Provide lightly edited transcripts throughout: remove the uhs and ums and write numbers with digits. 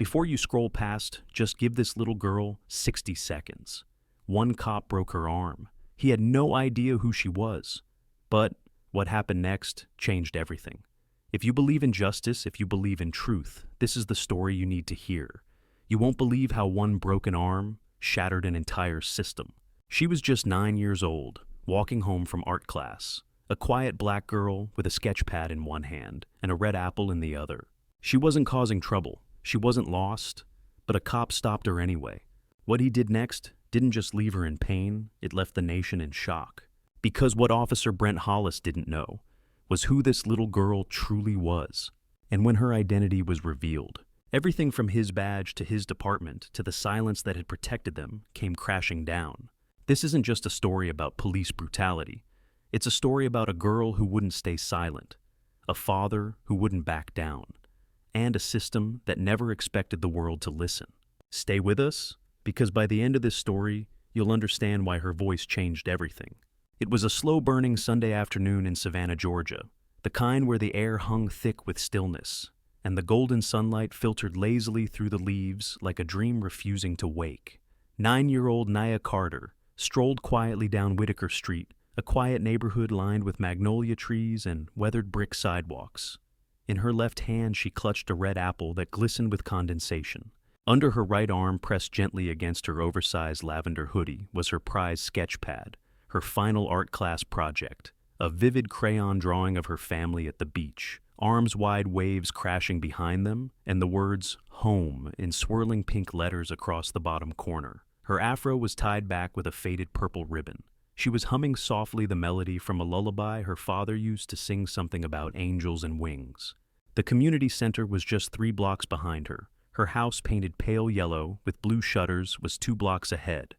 Before you scroll past, just give this little girl 60 seconds. One cop broke her arm. He had no idea who she was. But what happened next changed everything. If you believe in justice, if you believe in truth, this is the story you need to hear. You won't believe how one broken arm shattered an entire system. She was just 9 years old, walking home from art class. A quiet black girl with a sketch pad in one hand and a red apple in the other. She wasn't causing trouble. She wasn't lost, but a cop stopped her anyway. What he did next didn't just leave her in pain, it left the nation in shock. Because what Officer Brent Hollis didn't know was who this little girl truly was. And when her identity was revealed, everything from his badge to his department to the silence that had protected them came crashing down. This isn't just a story about police brutality. It's a story about a girl who wouldn't stay silent, a father who wouldn't back down, and a system that never expected the world to listen. Stay with us, because by the end of this story, you'll understand why her voice changed everything. It was a slow-burning Sunday afternoon in Savannah, Georgia, the kind where the air hung thick with stillness, and the golden sunlight filtered lazily through the leaves like a dream refusing to wake. 9-year-old Nia Carter strolled quietly down Whitaker Street, a quiet neighborhood lined with magnolia trees and weathered brick sidewalks. In her left hand, she clutched a red apple that glistened with condensation. Under her right arm, pressed gently against her oversized lavender hoodie, was her prized sketch pad, her final art class project, a vivid crayon drawing of her family at the beach, arms-wide waves crashing behind them, and the words "home" in swirling pink letters across the bottom corner. Her afro was tied back with a faded purple ribbon. She was humming softly the melody from a lullaby her father used to sing something about angels and wings. The community center was just 3 blocks behind her. Her house, painted pale yellow with blue shutters, was 2 blocks ahead.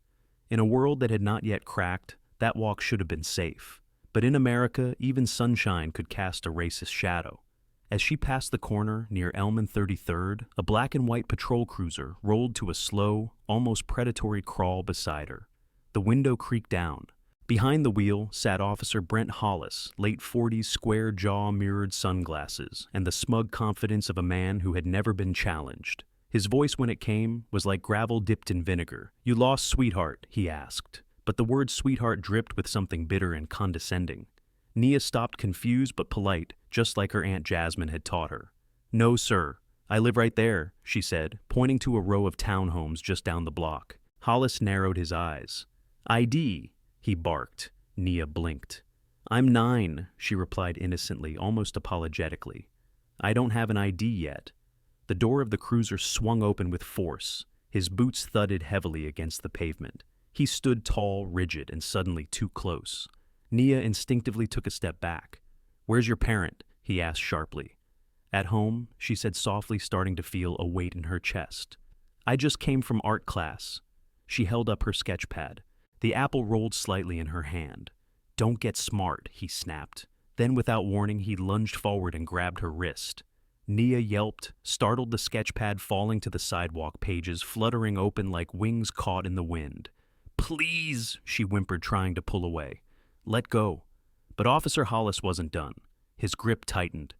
In a world that had not yet cracked, that walk should have been safe. But in America, even sunshine could cast a racist shadow. As she passed the corner near Elm and 33rd, a black and white patrol cruiser rolled to a slow, almost predatory crawl beside her. The window creaked down. Behind the wheel sat Officer Brent Hollis, late 40s, square jaw, mirrored sunglasses, and the smug confidence of a man who had never been challenged. His voice, when it came, was like gravel dipped in vinegar. "You lost, sweetheart?" he asked. But the word sweetheart dripped with something bitter and condescending. Nia stopped, confused but polite, just like her Aunt Jasmine had taught her. "No, sir. I live right there," she said, pointing to a row of townhomes just down the block. Hollis narrowed his eyes. "ID," he barked. Nia blinked. "I'm 9, she replied innocently, almost apologetically. "I don't have an ID yet." The door of the cruiser swung open with force. His boots thudded heavily against the pavement. He stood tall, rigid, and suddenly too close. Nia instinctively took a step back. "Where's your parent?" he asked sharply. "At home," she said softly, starting to feel a weight in her chest. "I just came from art class." She held up her sketch pad. The apple rolled slightly in her hand. "Don't get smart," he snapped. Then, without warning, he lunged forward and grabbed her wrist. Nia yelped, startled, the sketch pad falling to the sidewalk, pages fluttering open like wings caught in the wind. "Please," she whimpered, trying to pull away. "Let go." But Officer Hollis wasn't done. His grip tightened.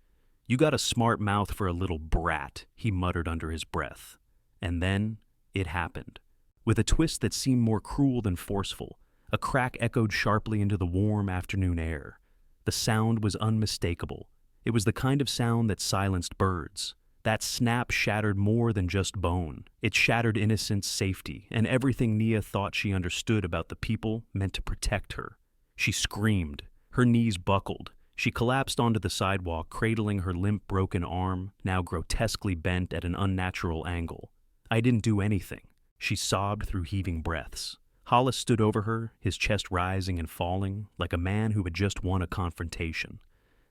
"You got a smart mouth for a little brat," he muttered under his breath. And then it happened. With a twist that seemed more cruel than forceful, a crack echoed sharply into the warm afternoon air. The sound was unmistakable. It was the kind of sound that silenced birds. That snap shattered more than just bone. It shattered innocence, safety, and everything Nia thought she understood about the people meant to protect her. She screamed. Her knees buckled. She collapsed onto the sidewalk, cradling her limp, broken arm, now grotesquely bent at an unnatural angle. "I didn't do anything," she sobbed through heaving breaths. Hollis stood over her, his chest rising and falling, like a man who had just won a confrontation.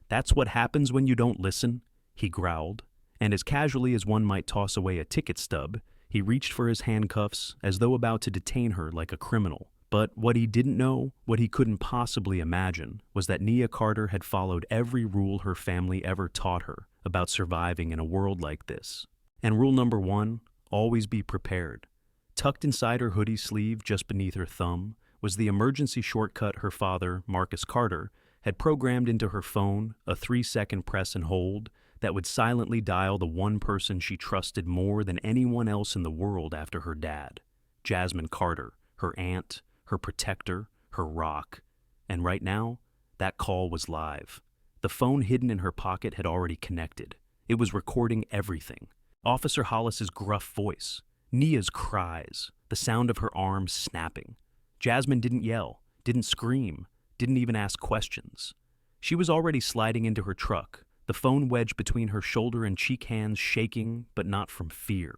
"That's what happens when you don't listen," he growled. And as casually as one might toss away a ticket stub, he reached for his handcuffs as though about to detain her like a criminal. But what he didn't know, what he couldn't possibly imagine, was that Nia Carter had followed every rule her family ever taught her about surviving in a world like this. And rule number 1, always be prepared. Tucked inside her hoodie sleeve just beneath her thumb was the emergency shortcut her father, Marcus Carter, had programmed into her phone, a 3-second press and hold that would silently dial the one person she trusted more than anyone else in the world after her dad. Jasmine Carter, her aunt, her protector, her rock. And right now, that call was live. The phone hidden in her pocket had already connected. It was recording everything. Officer Hollis's gruff voice, Nia's cries, the sound of her arms snapping. Jasmine didn't yell, didn't scream, didn't even ask questions. She was already sliding into her truck, the phone wedged between her shoulder and cheek hands shaking, but not from fear,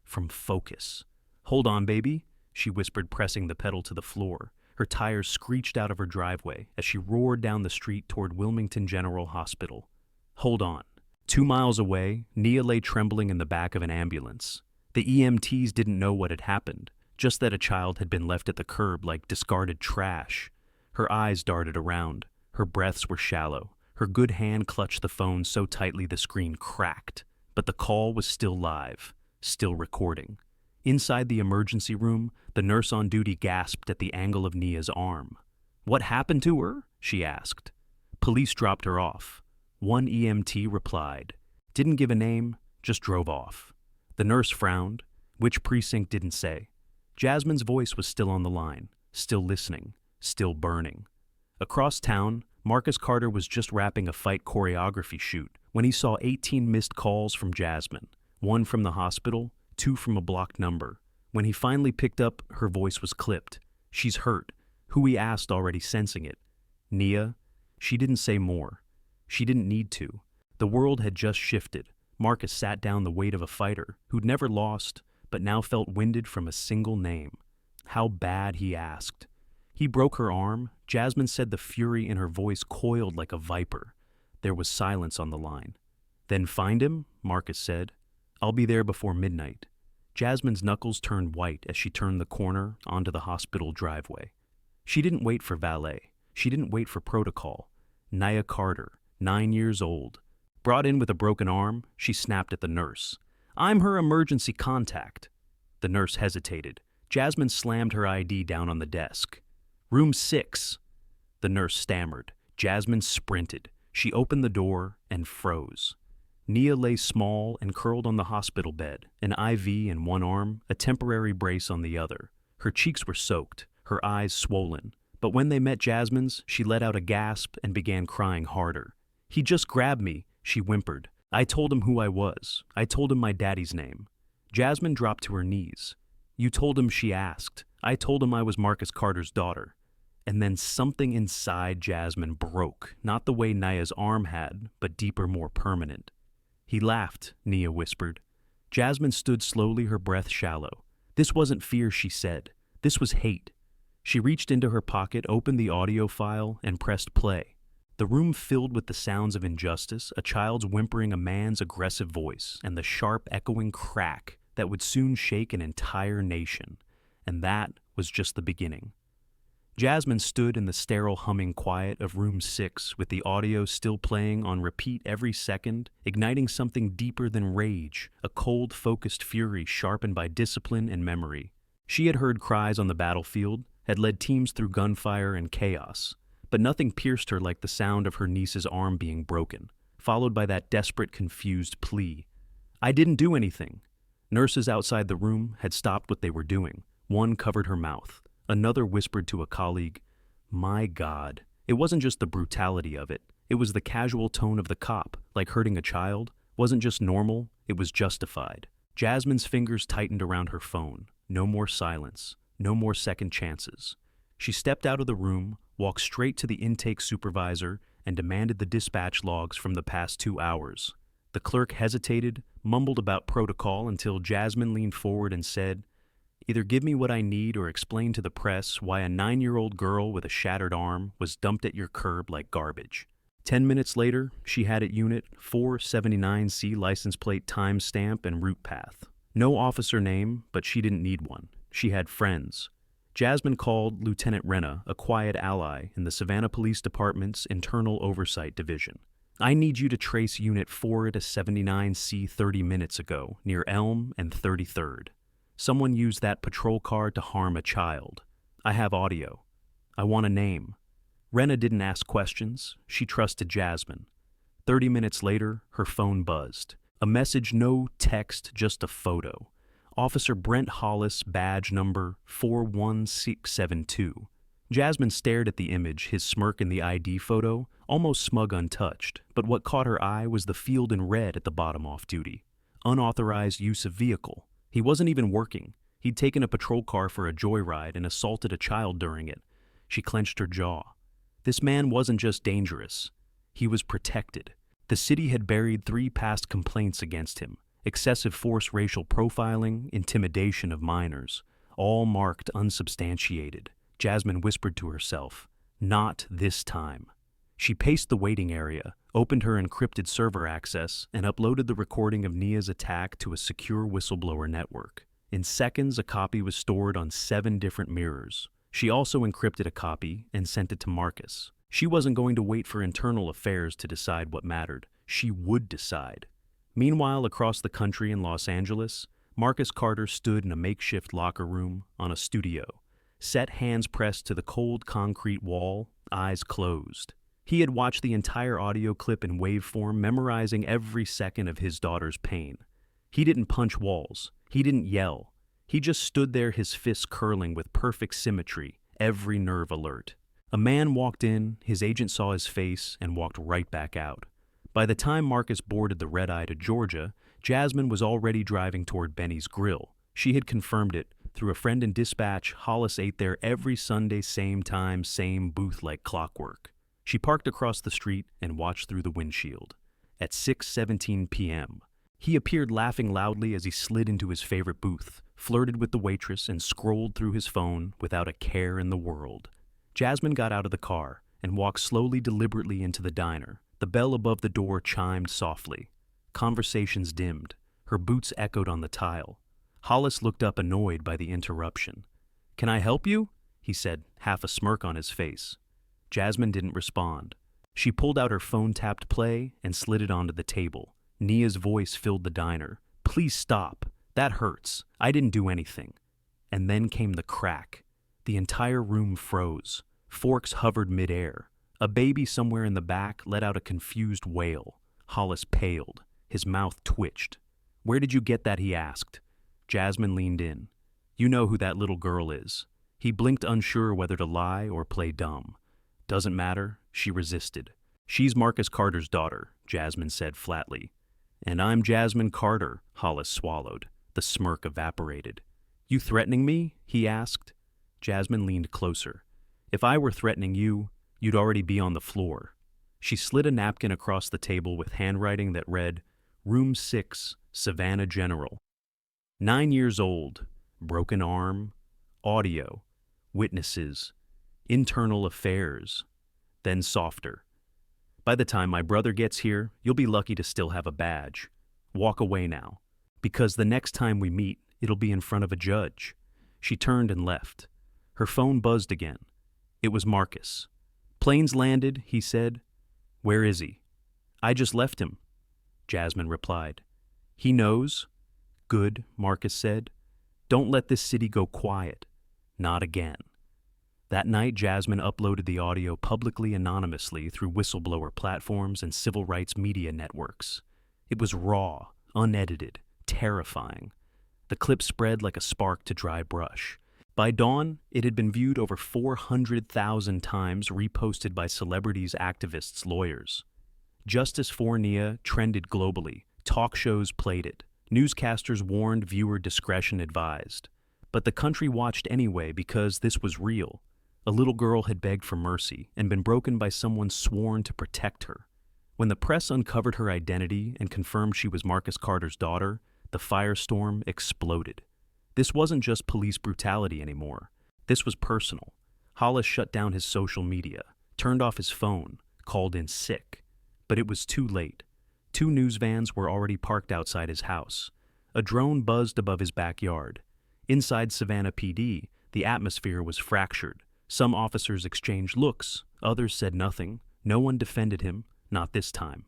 from focus. "Hold on, baby," she whispered, pressing the pedal to the floor. Her tires screeched out of her driveway as she roared down the street toward Wilmington General Hospital. "Hold on." 2 miles away, Nia lay trembling in the back of an ambulance. The EMTs didn't know what had happened, just that a child had been left at the curb like discarded trash. Her eyes darted around. Her breaths were shallow. Her good hand clutched the phone so tightly the screen cracked. But the call was still live, still recording. Inside the emergency room, the nurse on duty gasped at the angle of Nia's arm. "What happened to her?" she asked. Police dropped her off. One EMT replied. Didn't give a name, just drove off. The nurse frowned. Which precinct didn't say. Jasmine's voice was still on the line, still listening, still burning. Across town, Marcus Carter was just wrapping a fight choreography shoot when he saw 18 missed calls from Jasmine, 1 from the hospital, 2 from a blocked number. When he finally picked up, her voice was clipped. "She's hurt." Who he asked already sensing it. Nia? She didn't say more. She didn't need to. The world had just shifted. Marcus sat down the weight of a fighter who'd never lost, but now felt winded from a single name. How bad, he asked. He broke her arm. Jasmine said, the fury in her voice coiled like a viper. There was silence on the line. "Then find him," Marcus said. "I'll be there before midnight." Jasmine's knuckles turned white as she turned the corner onto the hospital driveway. She didn't wait for valet. She didn't wait for protocol. Nia Carter, 9 years old. Brought in with a broken arm, she snapped at the nurse. "I'm her emergency contact." The nurse hesitated. Jasmine slammed her ID down on the desk. "Room 6. The nurse stammered. Jasmine sprinted. She opened the door and froze. Nia lay small and curled on the hospital bed, an IV in one arm, a temporary brace on the other. Her cheeks were soaked, her eyes swollen. But when they met Jasmine's, she let out a gasp and began crying harder. "He just grabbed me," she whimpered. "I told him who I was. I told him my daddy's name." Jasmine dropped to her knees. "You told him," she asked. "I told him I was Marcus Carter's daughter." And then something inside Jasmine broke, not the way Nia's arm had, but deeper, more permanent. "He laughed," Nia whispered. Jasmine stood slowly, her breath shallow. This wasn't fear, she said. This was hate. She reached into her pocket, opened the audio file, and pressed play. The room filled with the sounds of injustice, a child's whimpering, a man's aggressive voice, and the sharp, echoing crack that would soon shake an entire nation. And that was just the beginning. Jasmine stood in the sterile humming quiet of room 6 with the audio still playing on repeat every second, igniting something deeper than rage, a cold, focused fury sharpened by discipline and memory. She had heard cries on the battlefield, had led teams through gunfire and chaos, but nothing pierced her like the sound of her niece's arm being broken, followed by that desperate, confused plea. "I didn't do anything." Nurses outside the room had stopped what they were doing. One covered her mouth. Another whispered to a colleague, "My God." It wasn't just the brutality of it. It was the casual tone of the cop, like hurting a child. Wasn't just normal, it was justified. Jasmine's fingers tightened around her phone. No more silence. No more second chances. She stepped out of the room, walked straight to the intake supervisor, and demanded the dispatch logs from the past 2 hours. The clerk hesitated, mumbled about protocol until Jasmine leaned forward and said, "Either give me what I need or explain to the press why a 9-year-old girl with a shattered arm was dumped at your curb like garbage." 10 minutes later, she had at unit 479C license plate timestamp and route path. No officer name, but she didn't need one. She had friends. Jasmine called Lieutenant Renna, a quiet ally in the Savannah Police Department's Internal Oversight Division. "I need you to trace Unit 4 to 79C 30 minutes ago, near Elm and 33rd. Someone used that patrol car to harm a child. I have audio. I want a name." Renna didn't ask questions. She trusted Jasmine. 30 minutes later, her phone buzzed. A message, no text, just a photo. Officer Brent Hollis, badge number 41672. Jasmine stared at the image, his smirk in the ID photo, almost smug untouched, but what caught her eye was the field in red at the bottom off-duty. Unauthorized use of vehicle. He wasn't even working. He'd taken a patrol car for a joyride and assaulted a child during it. She clenched her jaw. This man wasn't just dangerous. He was protected. The city had buried 3 past complaints against him: excessive force, racial profiling, intimidation of minors, all marked unsubstantiated. Jasmine whispered to herself, "Not this time." She paced the waiting area, opened her encrypted server access, and uploaded the recording of Nia's attack to a secure whistleblower network. In seconds, a copy was stored on 7 different mirrors. She also encrypted a copy and sent it to Marcus. She wasn't going to wait for internal affairs to decide what mattered. She would decide. Meanwhile, across the country in Los Angeles, Marcus Carter stood in a makeshift locker room on a studio, set hands pressed to the cold concrete wall, eyes closed. He had watched the entire audio clip in waveform, memorizing every second of his daughter's pain. He didn't punch walls. He didn't yell. He just stood there, his fists curling with perfect symmetry, every nerve alert. A man walked in, his agent saw his face, and walked right back out. By the time Marcus boarded the red-eye to Georgia, Jasmine was already driving toward Benny's Grill. She had confirmed it. Through a friend in dispatch, Hollis ate there every Sunday, same time, same booth like clockwork. She parked across the street and watched through the windshield. At 6:17 p.m., he appeared laughing loudly as he slid into his favorite booth, flirted with the waitress, and scrolled through his phone without a care in the world. Jasmine got out of the car and walked slowly, deliberately into the diner. The bell above the door chimed softly. Conversations dimmed. Her boots echoed on the tile. Hollis looked up, annoyed by the interruption. "Can I help you?" he said, half a smirk on his face. Jasmine didn't respond. She pulled out her phone, tapped play, and slid it onto the table. Nia's voice filled the diner. "Please stop. That hurts. I didn't do anything." And then came the crack. The entire room froze. Forks hovered midair. A baby somewhere in the back let out a confused wail. Hollis paled. His mouth twitched. "Where did you get that?" he asked. Jasmine leaned in. "You know who that little girl is." He blinked, unsure whether to lie or play dumb. "Doesn't matter," she resisted. "She's Marcus Carter's daughter," Jasmine said flatly. "And I'm Jasmine Carter," Hollis swallowed. The smirk evaporated. "You threatening me?" he asked. Jasmine leaned closer. "If I were threatening you, you'd already be on the floor." She slid a napkin across the table with handwriting that read, "Room 6, Savannah General. 9 years old, broken arm, audio, witnesses, internal affairs." Then softer. "By the time my brother gets here, you'll be lucky to still have a badge. Walk away now, because the next time we meet, it'll be in front of a judge." She turned and left. Her phone buzzed again. It was Marcus. "Plane's landed," he said. "Where is he?" "I just left him," Jasmine replied. "He knows?" "Good," Marcus said. "Don't let this city go quiet. Not again." That night, Jasmine uploaded the audio publicly, anonymously, through whistleblower platforms and civil rights media networks. It was raw, unedited, terrifying. The clip spread like a spark to dry brush. By dawn, it had been viewed over 400,000 times, reposted by celebrities, activists, lawyers. Justice for Nia trended globally. Talk shows played it. Newscasters warned, viewer discretion advised. But the country watched anyway because this was real. A little girl had begged for mercy and been broken by someone sworn to protect her. When the press uncovered her identity and confirmed she was Marcus Carter's daughter, the firestorm exploded. This wasn't just police brutality anymore. This was personal. Hollis shut down his social media, turned off his phone, called in sick. But it was too late. 2 news vans were already parked outside his house. A drone buzzed above his backyard. Inside Savannah PD, the atmosphere was fractured. Some officers exchanged looks, others said nothing. No one defended him, not this time.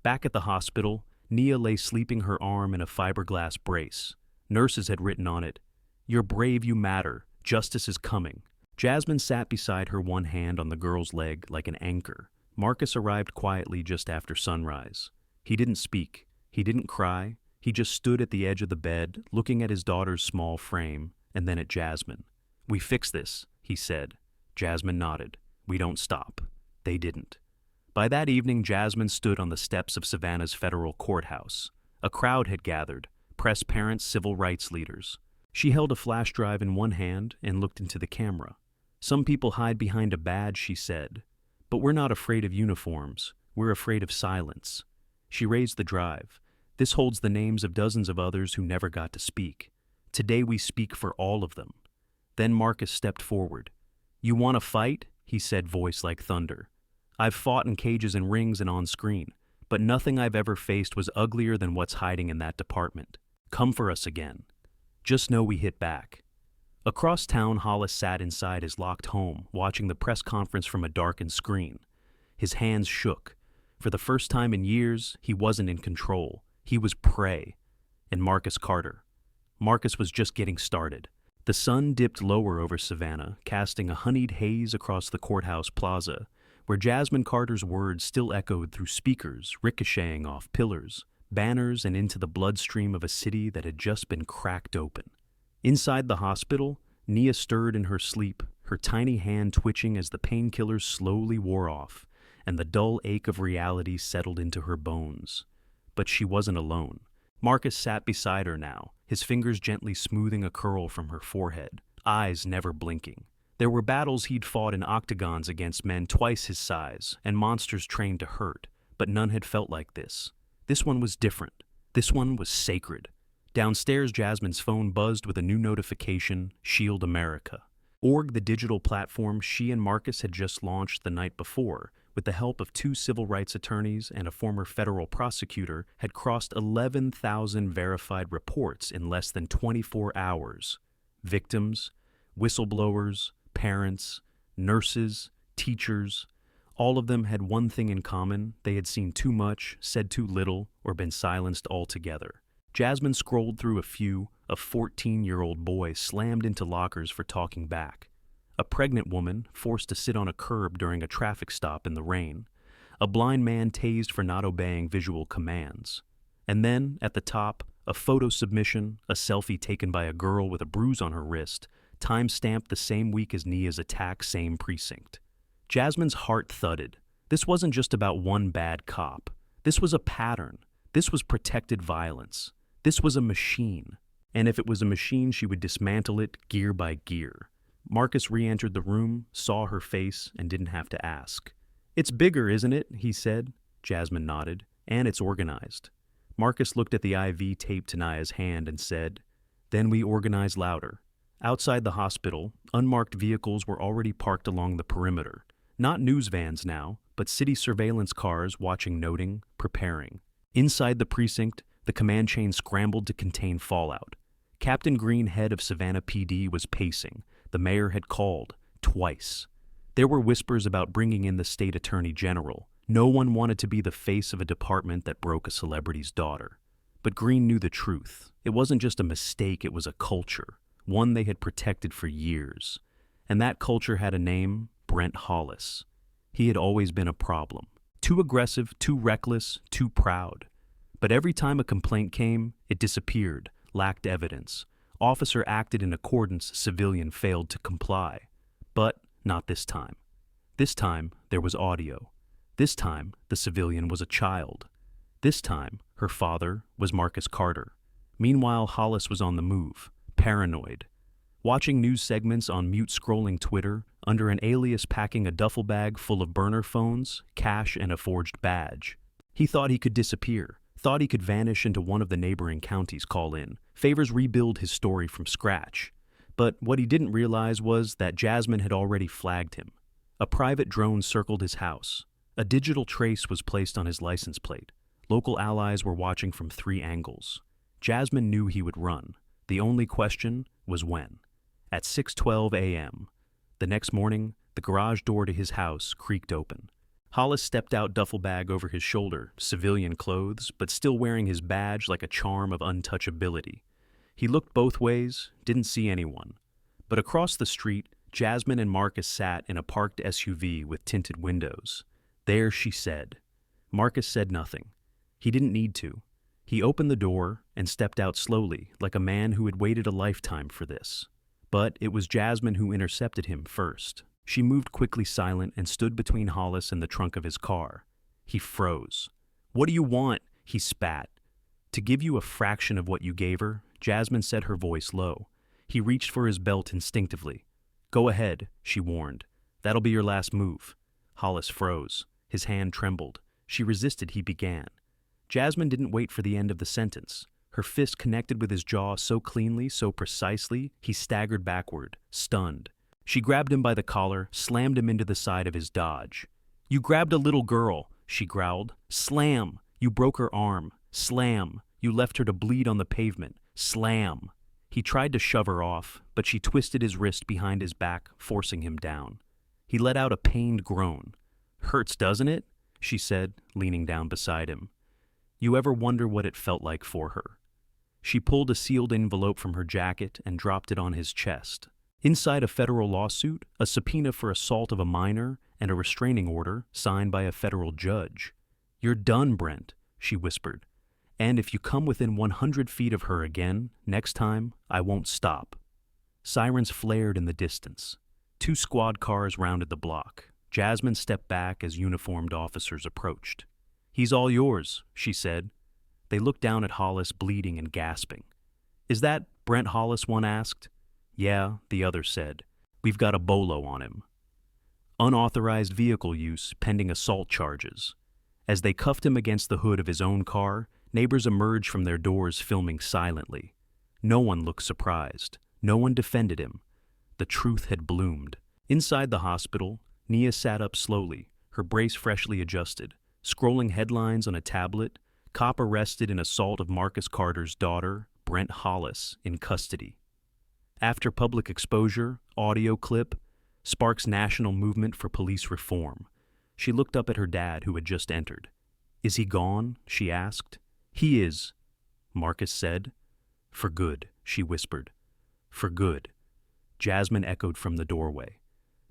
Back at the hospital, Nia lay sleeping, her arm in a fiberglass brace. Nurses had written on it, "You're brave, you matter, justice is coming." Jasmine sat beside her, one hand on the girl's leg like an anchor. Marcus arrived quietly just after sunrise. He didn't speak. He didn't cry. He just stood at the edge of the bed, looking at his daughter's small frame, and then at Jasmine. "We fix this," he said. Jasmine nodded. "We don't stop." They didn't. By that evening, Jasmine stood on the steps of Savannah's federal courthouse. A crowd had gathered, press parents, civil rights leaders. She held a flash drive in one hand and looked into the camera. "Some people hide behind a badge," she said. "But we're not afraid of uniforms. We're afraid of silence." She raised the drive. "This holds the names of dozens of others who never got to speak. Today we speak for all of them." Then Marcus stepped forward. "You want to fight?" he said, voice like thunder. "I've fought in cages and rings and on screen, but nothing I've ever faced was uglier than what's hiding in that department. Come for us again. Just know we hit back." Across town, Hollis sat inside his locked home, watching the press conference from a darkened screen. His hands shook. For the first time in years, he wasn't in control. He was prey. And Marcus Carter. Marcus was just getting started. The sun dipped lower over Savannah, casting a honeyed haze across the courthouse plaza, where Jasmine Carter's words still echoed through speakers, ricocheting off pillars, banners, and into the bloodstream of a city that had just been cracked open. Inside the hospital, Nia stirred in her sleep, her tiny hand twitching as the painkillers slowly wore off, and the dull ache of reality settled into her bones. But she wasn't alone. Marcus sat beside her now, his fingers gently smoothing a curl from her forehead, eyes never blinking. There were battles he'd fought in octagons against men twice his size, and monsters trained to hurt, but none had felt like this. This one was different. This one was sacred. Downstairs, Jasmine's phone buzzed with a new notification: Shield America. Org, the digital platform she and Marcus had just launched the night before, with the help of 2 civil rights attorneys and a former federal prosecutor, had crossed 11,000 verified reports in less than 24 hours. Victims, whistleblowers, parents, nurses, teachers, all of them had one thing in common: they had seen too much, said too little, or been silenced altogether. Jasmine scrolled through a few. A 14-year-old boy slammed into lockers for talking back. A pregnant woman forced to sit on a curb during a traffic stop in the rain. A blind man tased for not obeying visual commands. And then, at the top, a photo submission, a selfie taken by a girl with a bruise on her wrist, time-stamped the same week as Nia's attack, same precinct. Jasmine's heart thudded. This wasn't just about one bad cop. This was a pattern. This was protected violence. This was a machine. And if it was a machine, she would dismantle it gear by gear. Marcus re-entered the room, saw her face, and didn't have to ask. "It's bigger, isn't it?" he said. Jasmine nodded. "And it's organized." Marcus looked at the IV taped to Nia's hand and said, "Then we organize louder." Outside the hospital, unmarked vehicles were already parked along the perimeter. Not news vans now, but city surveillance cars watching, noting, preparing. Inside the precinct, the command chain scrambled to contain fallout. Captain Green, head of Savannah PD, was pacing. The mayor had called, twice. There were whispers about bringing in the state attorney general. No one wanted to be the face of a department that broke a celebrity's daughter. But Green knew the truth. It wasn't just a mistake, it was a culture, one they had protected for years. And that culture had a name: Brent Hollis. He had always been a problem. Too aggressive, too reckless, too proud. But every time a complaint came, it disappeared, lacked evidence. Officer acted in accordance, civilian failed to comply. But not this time. This time, there was audio. This time, the civilian was a child. This time, her father was Marcus Carter. Meanwhile, Hollis was on the move, paranoid. Watching news segments on mute, scrolling Twitter, under an alias, packing a duffel bag full of burner phones, cash, and a forged badge. He thought he could disappear. Thought he could vanish into one of the neighboring counties, call in, favors rebuild his story from scratch. But what he didn't realize was that Jasmine had already flagged him. A private drone circled his house. A digital trace was placed on his license plate. Local allies were watching from 3 angles. Jasmine knew he would run. The only question was when. At 6:12 a.m. The next morning, the garage door to his house creaked open. Hollis stepped out, duffel bag over his shoulder, civilian clothes, but still wearing his badge like a charm of untouchability. He looked both ways, didn't see anyone. But across the street, Jasmine and Marcus sat in a parked SUV with tinted windows. "There," she said. Marcus said nothing. He didn't need to. He opened the door and stepped out slowly, like a man who had waited a lifetime for this. But it was Jasmine who intercepted him first. She moved quickly silent and stood between Hollis and the trunk of his car. He froze. "What do you want?" he spat. "To give you a fraction of what you gave her," Jasmine said, her voice low. He reached for his belt instinctively. "Go ahead," she warned. "That'll be your last move." Hollis froze. His hand trembled. She resisted. He began. Jasmine didn't wait for the end of the sentence. Her fist connected with his jaw so cleanly, so precisely, he staggered backward, stunned. She grabbed him by the collar, slammed him into the side of his Dodge. "You grabbed a little girl," she growled. "Slam! You broke her arm. Slam! You left her to bleed on the pavement. Slam!" He tried to shove her off, but she twisted his wrist behind his back, forcing him down. He let out a pained groan. "Hurts, doesn't it?" she said, leaning down beside him. "You ever wonder what it felt like for her?" She pulled a sealed envelope from her jacket and dropped it on his chest. Inside a federal lawsuit, a subpoena for assault of a minor, and a restraining order signed by a federal judge. "You're done, Brent," she whispered. "And if you come within 100 feet of her again, next time, I won't stop." Sirens flared in the distance. 2 squad cars rounded the block. Jasmine stepped back as uniformed officers approached. "He's all yours," she said. They looked down at Hollis, bleeding and gasping. "Is that Brent Hollis?" one asked. "Yeah," the other said. "We've got a bolo on him." Unauthorized vehicle use pending assault charges. As they cuffed him against the hood of his own car, neighbors emerged from their doors filming silently. No one looked surprised. No one defended him. The truth had bloomed. Inside the hospital, Nia sat up slowly, her brace freshly adjusted, scrolling headlines on a tablet. "Cop arrested in assault of Marcus Carter's daughter, Brent Hollis, in custody." After public exposure, audio clip, sparks national movement for police reform. She looked up at her dad, who had just entered. "Is he gone?" she asked. "He is," Marcus said. "For good," she whispered. "For good." Jasmine echoed from the doorway.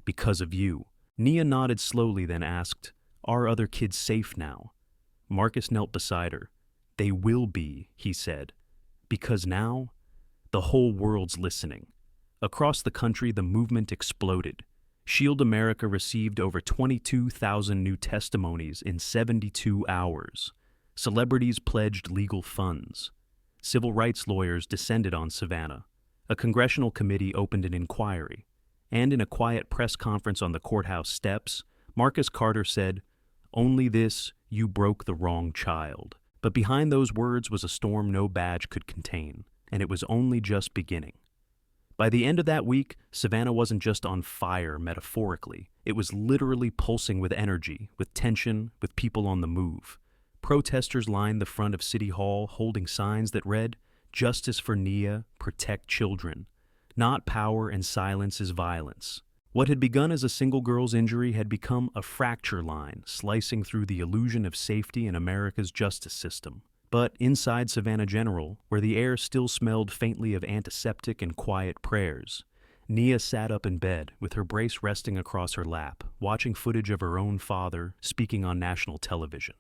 "Because of you." Nia nodded slowly, then asked, "Are other kids safe now?" Marcus knelt beside her. "They will be," he said. "Because now, the whole world's listening." Across the country, the movement exploded. Shield America received over 22,000 new testimonies in 72 hours. Celebrities pledged legal funds. Civil rights lawyers descended on Savannah. A congressional committee opened an inquiry. And in a quiet press conference on the courthouse steps, Marcus Carter said, "Only this, you broke the wrong child." But behind those words was a storm no badge could contain, and it was only just beginning. By the end of that week, Savannah wasn't just on fire metaphorically. It was literally pulsing with energy, with tension, with people on the move. Protesters lined the front of City Hall holding signs that read, "Justice for Nia, protect children. Not power and silence is violence." What had begun as a single girl's injury had become a fracture line, slicing through the illusion of safety in America's justice system. But inside Savannah General, where the air still smelled faintly of antiseptic and quiet prayers, Nia sat up in bed, with her brace resting across her lap, watching footage of her own father speaking on national television.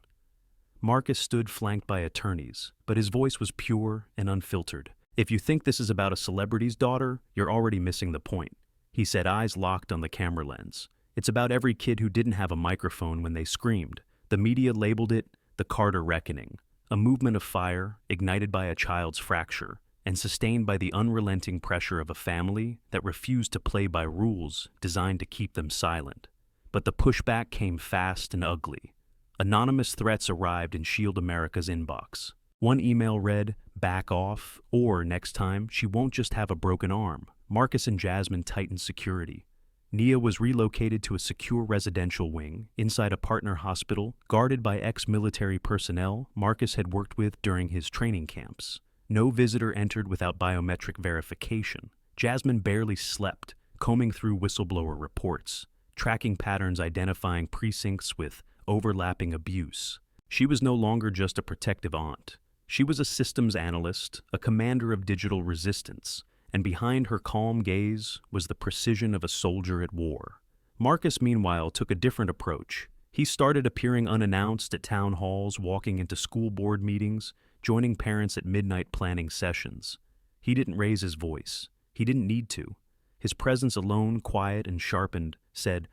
Marcus stood flanked by attorneys, but his voice was pure and unfiltered. "If you think this is about a celebrity's daughter, you're already missing the point," he said, eyes locked on the camera lens. "It's about every kid who didn't have a microphone when they screamed. The media labeled it the Carter Reckoning, a movement of fire ignited by a child's fracture and sustained by the unrelenting pressure of a family that refused to play by rules designed to keep them silent. But the pushback came fast and ugly. Anonymous threats arrived in Shield America's inbox. One email read, "Back off," or next time, she won't just have a broken arm. Marcus and Jasmine tightened security. Nia was relocated to a secure residential wing inside a partner hospital, guarded by ex-military personnel Marcus had worked with during his training camps. No visitor entered without biometric verification. Jasmine barely slept, combing through whistleblower reports, tracking patterns identifying precincts with overlapping abuse. She was no longer just a protective aunt. She was a systems analyst, a commander of digital resistance, and behind her calm gaze was the precision of a soldier at war. Marcus, meanwhile, took a different approach. He started appearing unannounced at town halls, walking into school board meetings, joining parents at midnight planning sessions. He didn't raise his voice. He didn't need to. His presence alone, quiet and sharpened, said,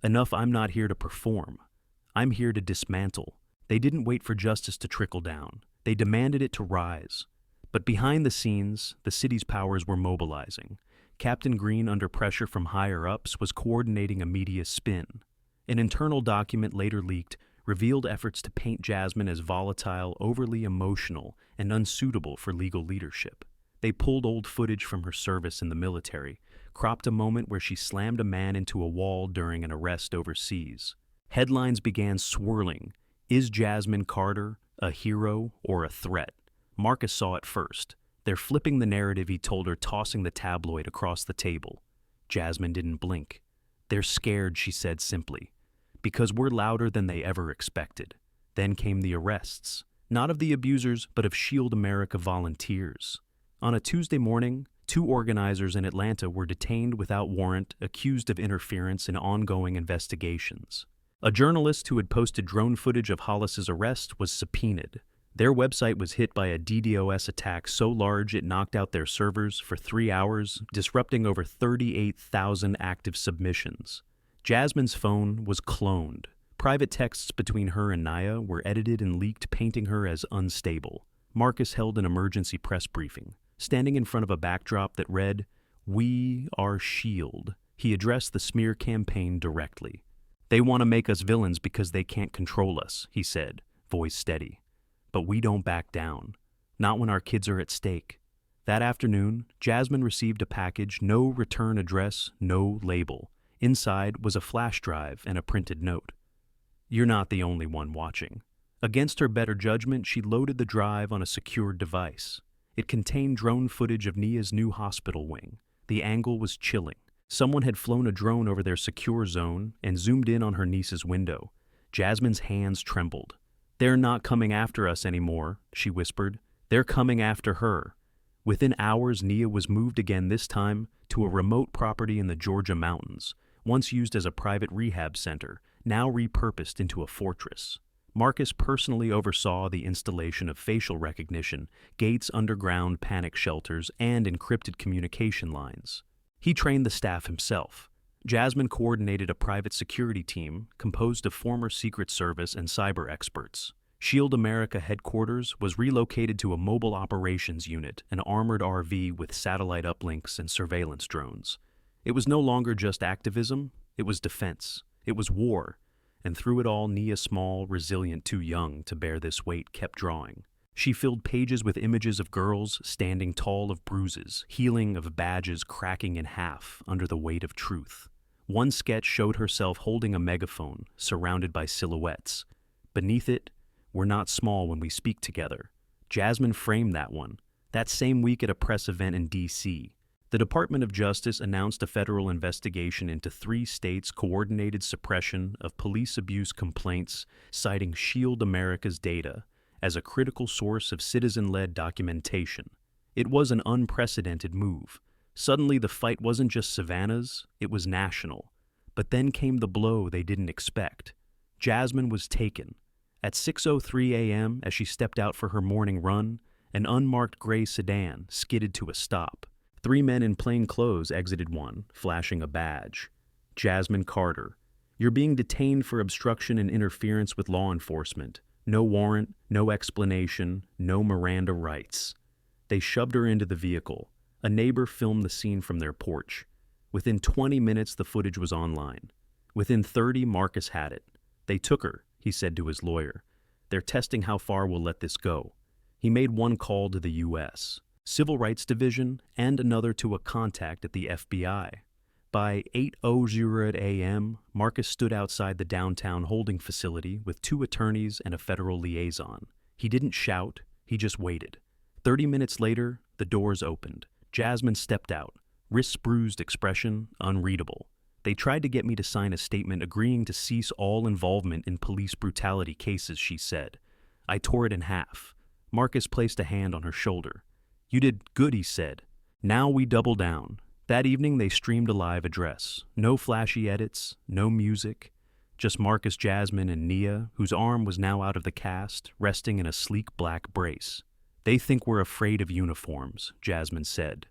"Enough, I'm not here to perform. I'm here to dismantle." They didn't wait for justice to trickle down. They demanded it to rise. But behind the scenes, the city's powers were mobilizing. Captain Green, under pressure from higher-ups, was coordinating a media spin. An internal document later leaked revealed efforts to paint Jasmine as volatile, overly emotional, and unsuitable for legal leadership. They pulled old footage from her service in the military, cropped a moment where she slammed a man into a wall during an arrest overseas. Headlines began swirling. Is Jasmine Carter a hero or a threat? Marcus saw it first. They're flipping the narrative, he told her, tossing the tabloid across the table. Jasmine didn't blink. They're scared, she said simply, because we're louder than they ever expected. Then came the arrests, not of the abusers, but of Shield America volunteers. On a Tuesday morning, 2 organizers in Atlanta were detained without warrant, accused of interference in ongoing investigations. A journalist who had posted drone footage of Hollis's arrest was subpoenaed. Their website was hit by a DDoS attack so large it knocked out their servers for 3 hours, disrupting over 38,000 active submissions. Jasmine's phone was cloned. Private texts between her and Naya were edited and leaked, painting her as unstable. Marcus held an emergency press briefing. Standing in front of a backdrop that read, "We are SHIELD," he addressed the smear campaign directly. "They want to make us villains because they can't control us," he said, voice steady. "But we don't back down. Not when our kids are at stake." That afternoon, Jasmine received a package, no return address, no label. Inside was a flash drive and a printed note. "You're not the only one watching." Against her better judgment, she loaded the drive on a secured device. It contained drone footage of Nia's new hospital wing. The angle was chilling. Someone had flown a drone over their secure zone and zoomed in on her niece's window. Jasmine's hands trembled. "They're not coming after us anymore," she whispered. "They're coming after her." Within hours, Nia was moved again, this time to a remote property in the Georgia mountains, once used as a private rehab center, now repurposed into a fortress. Marcus personally oversaw the installation of facial recognition, gates, underground panic shelters, and encrypted communication lines. He trained the staff himself. Jasmine coordinated a private security team composed of former Secret Service and cyber experts. Shield America headquarters was relocated to a mobile operations unit, an armored RV with satellite uplinks and surveillance drones. It was no longer just activism, it was defense. It was war. And through it all, Nia, small, resilient, too young to bear this weight, kept drawing. She filled pages with images of girls standing tall of bruises, healing of badges cracking in half under the weight of truth. One sketch showed herself holding a megaphone, surrounded by silhouettes. Beneath it, "We're not small when we speak together." Jasmine framed that one. That same week at a press event in D.C., the Department of Justice announced a federal investigation into 3 states' coordinated suppression of police abuse complaints, citing Shield America's data as a critical source of citizen-led documentation. It was an unprecedented move. Suddenly, the fight wasn't just Savannah's, it was national. But then came the blow they didn't expect. Jasmine was taken. At 6:03 a.m., as she stepped out for her morning run, an unmarked gray sedan skidded to a stop. 3 men in plain clothes exited one, flashing a badge. "Jasmine Carter, you're being detained for obstruction and interference with law enforcement. No warrant, no explanation, no Miranda rights." They shoved her into the vehicle. A neighbor filmed the scene from their porch. Within 20 minutes, the footage was online. Within 30, Marcus had it. "They took her," he said to his lawyer. "They're testing how far we'll let this go." He made one call to the U.S. Civil Rights Division and another to a contact at the FBI. By 8:00 a.m., Marcus stood outside the downtown holding facility with 2 attorneys and a federal liaison. He didn't shout, he just waited. 30 minutes later, the doors opened. Jasmine stepped out, wrist bruised, expression unreadable. "They tried to get me to sign a statement agreeing to cease all involvement in police brutality cases," she said. "I tore it in half." Marcus placed a hand on her shoulder. "You did good," he said. "Now we double down." That evening they streamed a live address. No flashy edits, no music, Just Marcus, Jasmine, and Nia, whose arm was now out of the cast, resting in a sleek black brace. They think we're afraid of uniforms, Jasmine said.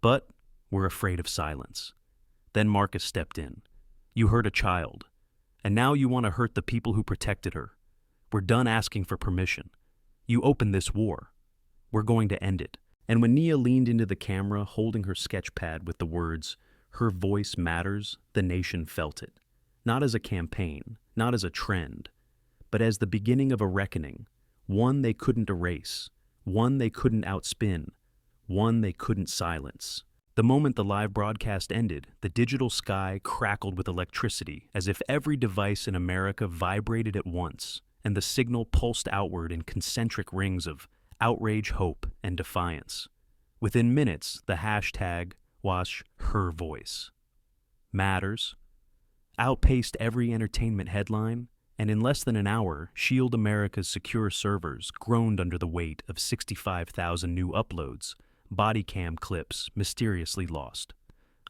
But we're afraid of silence. Then Marcus stepped in. You hurt a child. And now you want to hurt the people who protected her. We're done asking for permission. You opened this war. We're going to end it. And when Nia leaned into the camera, holding her sketch pad with the words, "Her voice matters," the nation felt it. Not as a campaign, not as a trend, but as the beginning of a reckoning, one they couldn't erase, one they couldn't outspin, one they couldn't silence. The moment the live broadcast ended, the digital sky crackled with electricity, as if every device in America vibrated at once, and the signal pulsed outward in concentric rings of outrage, hope, and defiance. Within minutes, the hashtag was her voice matters outpaced every entertainment headline, and in less than an hour, Shield America's secure servers groaned under the weight of 65,000 new uploads, body cam clips mysteriously lost,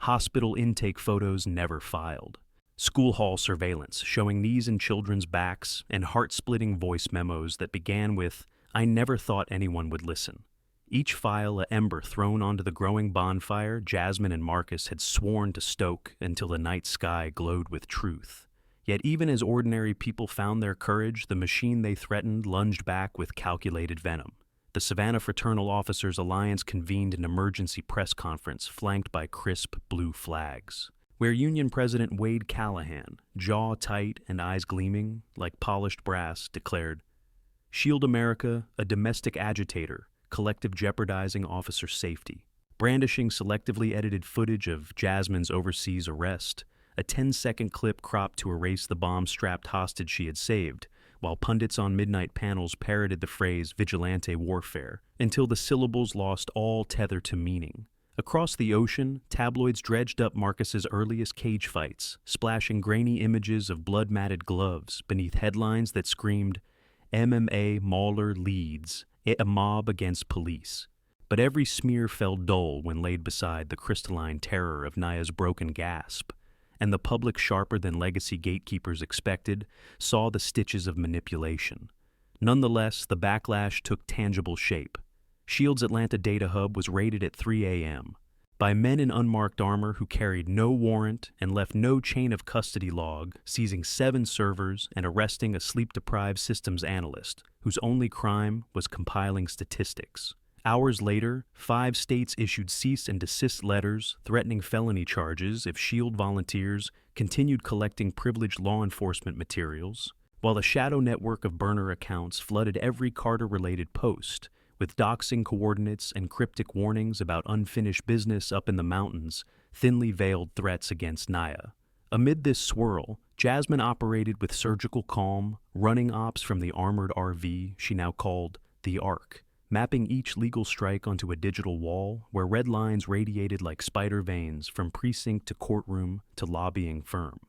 hospital intake photos never filed, school hall surveillance showing knees in children's backs, and heart-splitting voice memos that began with, "I never thought anyone would listen." Each file a ember thrown onto the growing bonfire Jasmine and Marcus had sworn to stoke until the night sky glowed with truth. Yet even as ordinary people found their courage, the machine they threatened lunged back with calculated venom. The Savannah Fraternal Officers Alliance convened an emergency press conference flanked by crisp blue flags, where Union President Wade Callahan, jaw tight and eyes gleaming like polished brass, declared, "Shield America, a domestic agitator, collective jeopardizing officer safety." Brandishing selectively edited footage of Jasmine's overseas arrest, a 10-second clip cropped to erase the bomb-strapped hostage she had saved, while pundits on midnight panels parroted the phrase vigilante warfare, until the syllables lost all tether to meaning. Across the ocean, tabloids dredged up Marcus's earliest cage fights, splashing grainy images of blood-matted gloves beneath headlines that screamed, "MMA Mauler leads, a mob against police." But every smear fell dull when laid beside the crystalline terror of Naya's broken gasp, and the public, sharper than legacy gatekeepers expected, saw the stitches of manipulation. Nonetheless, the backlash took tangible shape. Shield's Atlanta data hub was raided at 3 a.m. by men in unmarked armor who carried no warrant and left no chain of custody log, seizing 7 servers and arresting a sleep-deprived systems analyst whose only crime was compiling statistics. Hours later, 5 states issued cease and desist letters threatening felony charges if SHIELD volunteers continued collecting privileged law enforcement materials, while a shadow network of burner accounts flooded every Carter-related post, with doxing coordinates and cryptic warnings about unfinished business up in the mountains, thinly veiled threats against Naya. Amid this swirl, Jasmine operated with surgical calm, running ops from the armored RV she now called the Ark, mapping each legal strike onto a digital wall where red lines radiated like spider veins from precinct to courtroom to lobbying firm,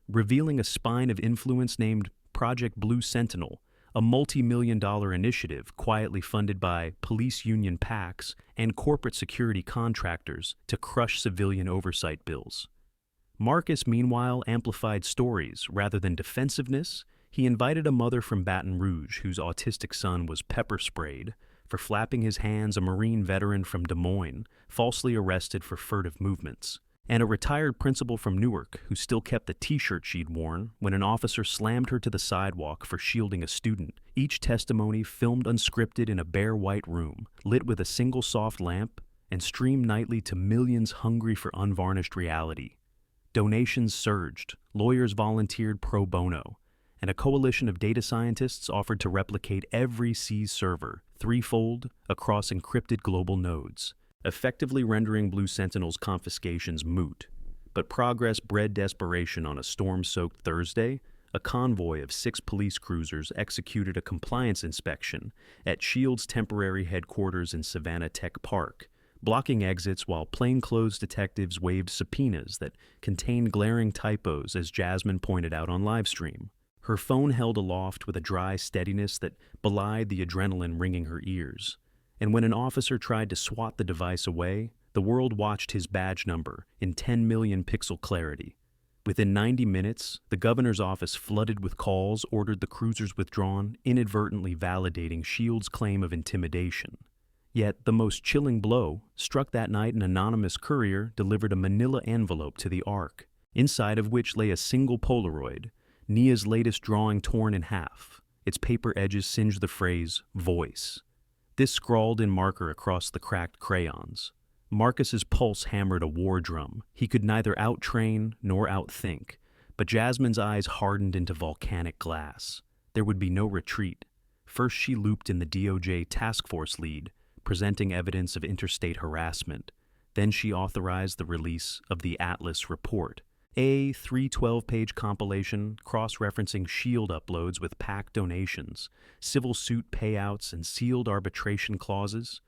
revealing a spine of influence named Project Blue Sentinel, a multi-million-dollar initiative quietly funded by police union PACs and corporate security contractors to crush civilian oversight bills. Marcus, meanwhile, amplified stories rather than defensiveness. He invited a mother from Baton Rouge whose autistic son was pepper-sprayed for flapping his hands, a Marine veteran from Des Moines, falsely arrested for furtive movements, and a retired principal from Newark who still kept the t-shirt she'd worn when an officer slammed her to the sidewalk for shielding a student. Each testimony filmed unscripted in a bare white room, lit with a single soft lamp, and streamed nightly to millions hungry for unvarnished reality. Donations surged, lawyers volunteered pro bono, and a coalition of data scientists offered to replicate every seized server, threefold, across encrypted global nodes, effectively rendering Blue Sentinel's confiscations moot. But progress bred desperation. On a storm-soaked Thursday, a convoy of 6 police cruisers executed a compliance inspection at SHIELD's temporary headquarters in Savannah Tech Park, blocking exits while plainclothes detectives waved subpoenas that contained glaring typos, as Jasmine pointed out on livestream. Her phone held aloft with a dry steadiness that belied the adrenaline ringing her ears. And when an officer tried to swat the device away, the world watched his badge number in 10 million pixel clarity. Within 90 minutes, the governor's office flooded with calls ordered the cruisers withdrawn, inadvertently validating S.H.I.E.L.D.'s claim of intimidation. Yet the most chilling blow struck that night. An anonymous courier delivered a manila envelope to the Ark, inside of which lay a single Polaroid, Nia's latest drawing torn in half. Its paper edges singed the phrase, "Voice." This scrawled in marker across the cracked crayons. Marcus's pulse hammered a war drum. He could neither out-train nor out-think, but Jasmine's eyes hardened into volcanic glass. There would be no retreat. First she looped in the DOJ task force lead, presenting evidence of interstate harassment. Then she authorized the release of the Atlas Report, a 312-page compilation cross-referencing S.H.I.E.L.D. uploads with PAC donations, civil suit payouts, and sealed arbitration clauses.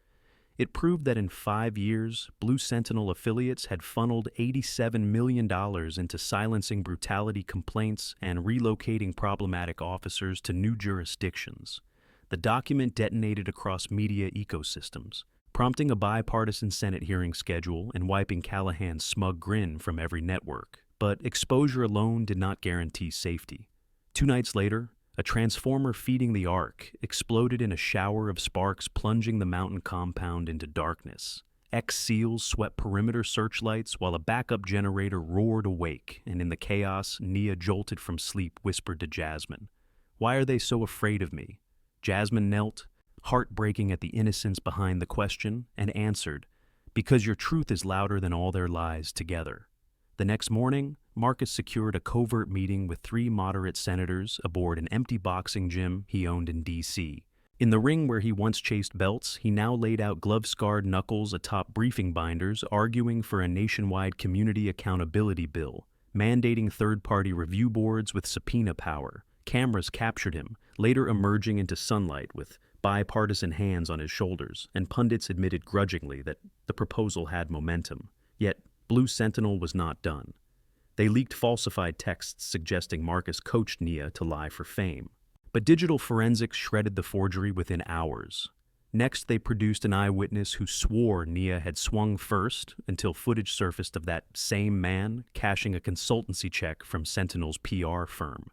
It proved that in 5 years, Blue Sentinel affiliates had funneled $87 million into silencing brutality complaints and relocating problematic officers to new jurisdictions. The document detonated across media ecosystems, prompting a bipartisan Senate hearing schedule and wiping Callahan's smug grin from every network. But exposure alone did not guarantee safety. 2 nights later, a transformer feeding the Ark exploded in a shower of sparks, plunging the mountain compound into darkness. Ex-SEALs swept perimeter searchlights while a backup generator roared awake, and in the chaos, Nia, jolted from sleep, whispered to Jasmine, "Why are they so afraid of me?" Jasmine knelt, heartbreaking at the innocence behind the question, and answered, "Because your truth is louder than all their lies together." The next morning, Marcus secured a covert meeting with 3 moderate senators aboard an empty boxing gym he owned in D.C. In the ring where he once chased belts, he now laid out glove-scarred knuckles atop briefing binders, arguing for a nationwide community accountability bill, mandating third-party review boards with subpoena power. Cameras captured him, later emerging into sunlight with bipartisan hands on his shoulders, and pundits admitted grudgingly that the proposal had momentum. Yet, Blue Sentinel was not done. They leaked falsified texts suggesting Marcus coached Nia to lie for fame. But digital forensics shredded the forgery within hours. Next, they produced an eyewitness who swore Nia had swung first until footage surfaced of that same man cashing a consultancy check from Sentinel's PR firm.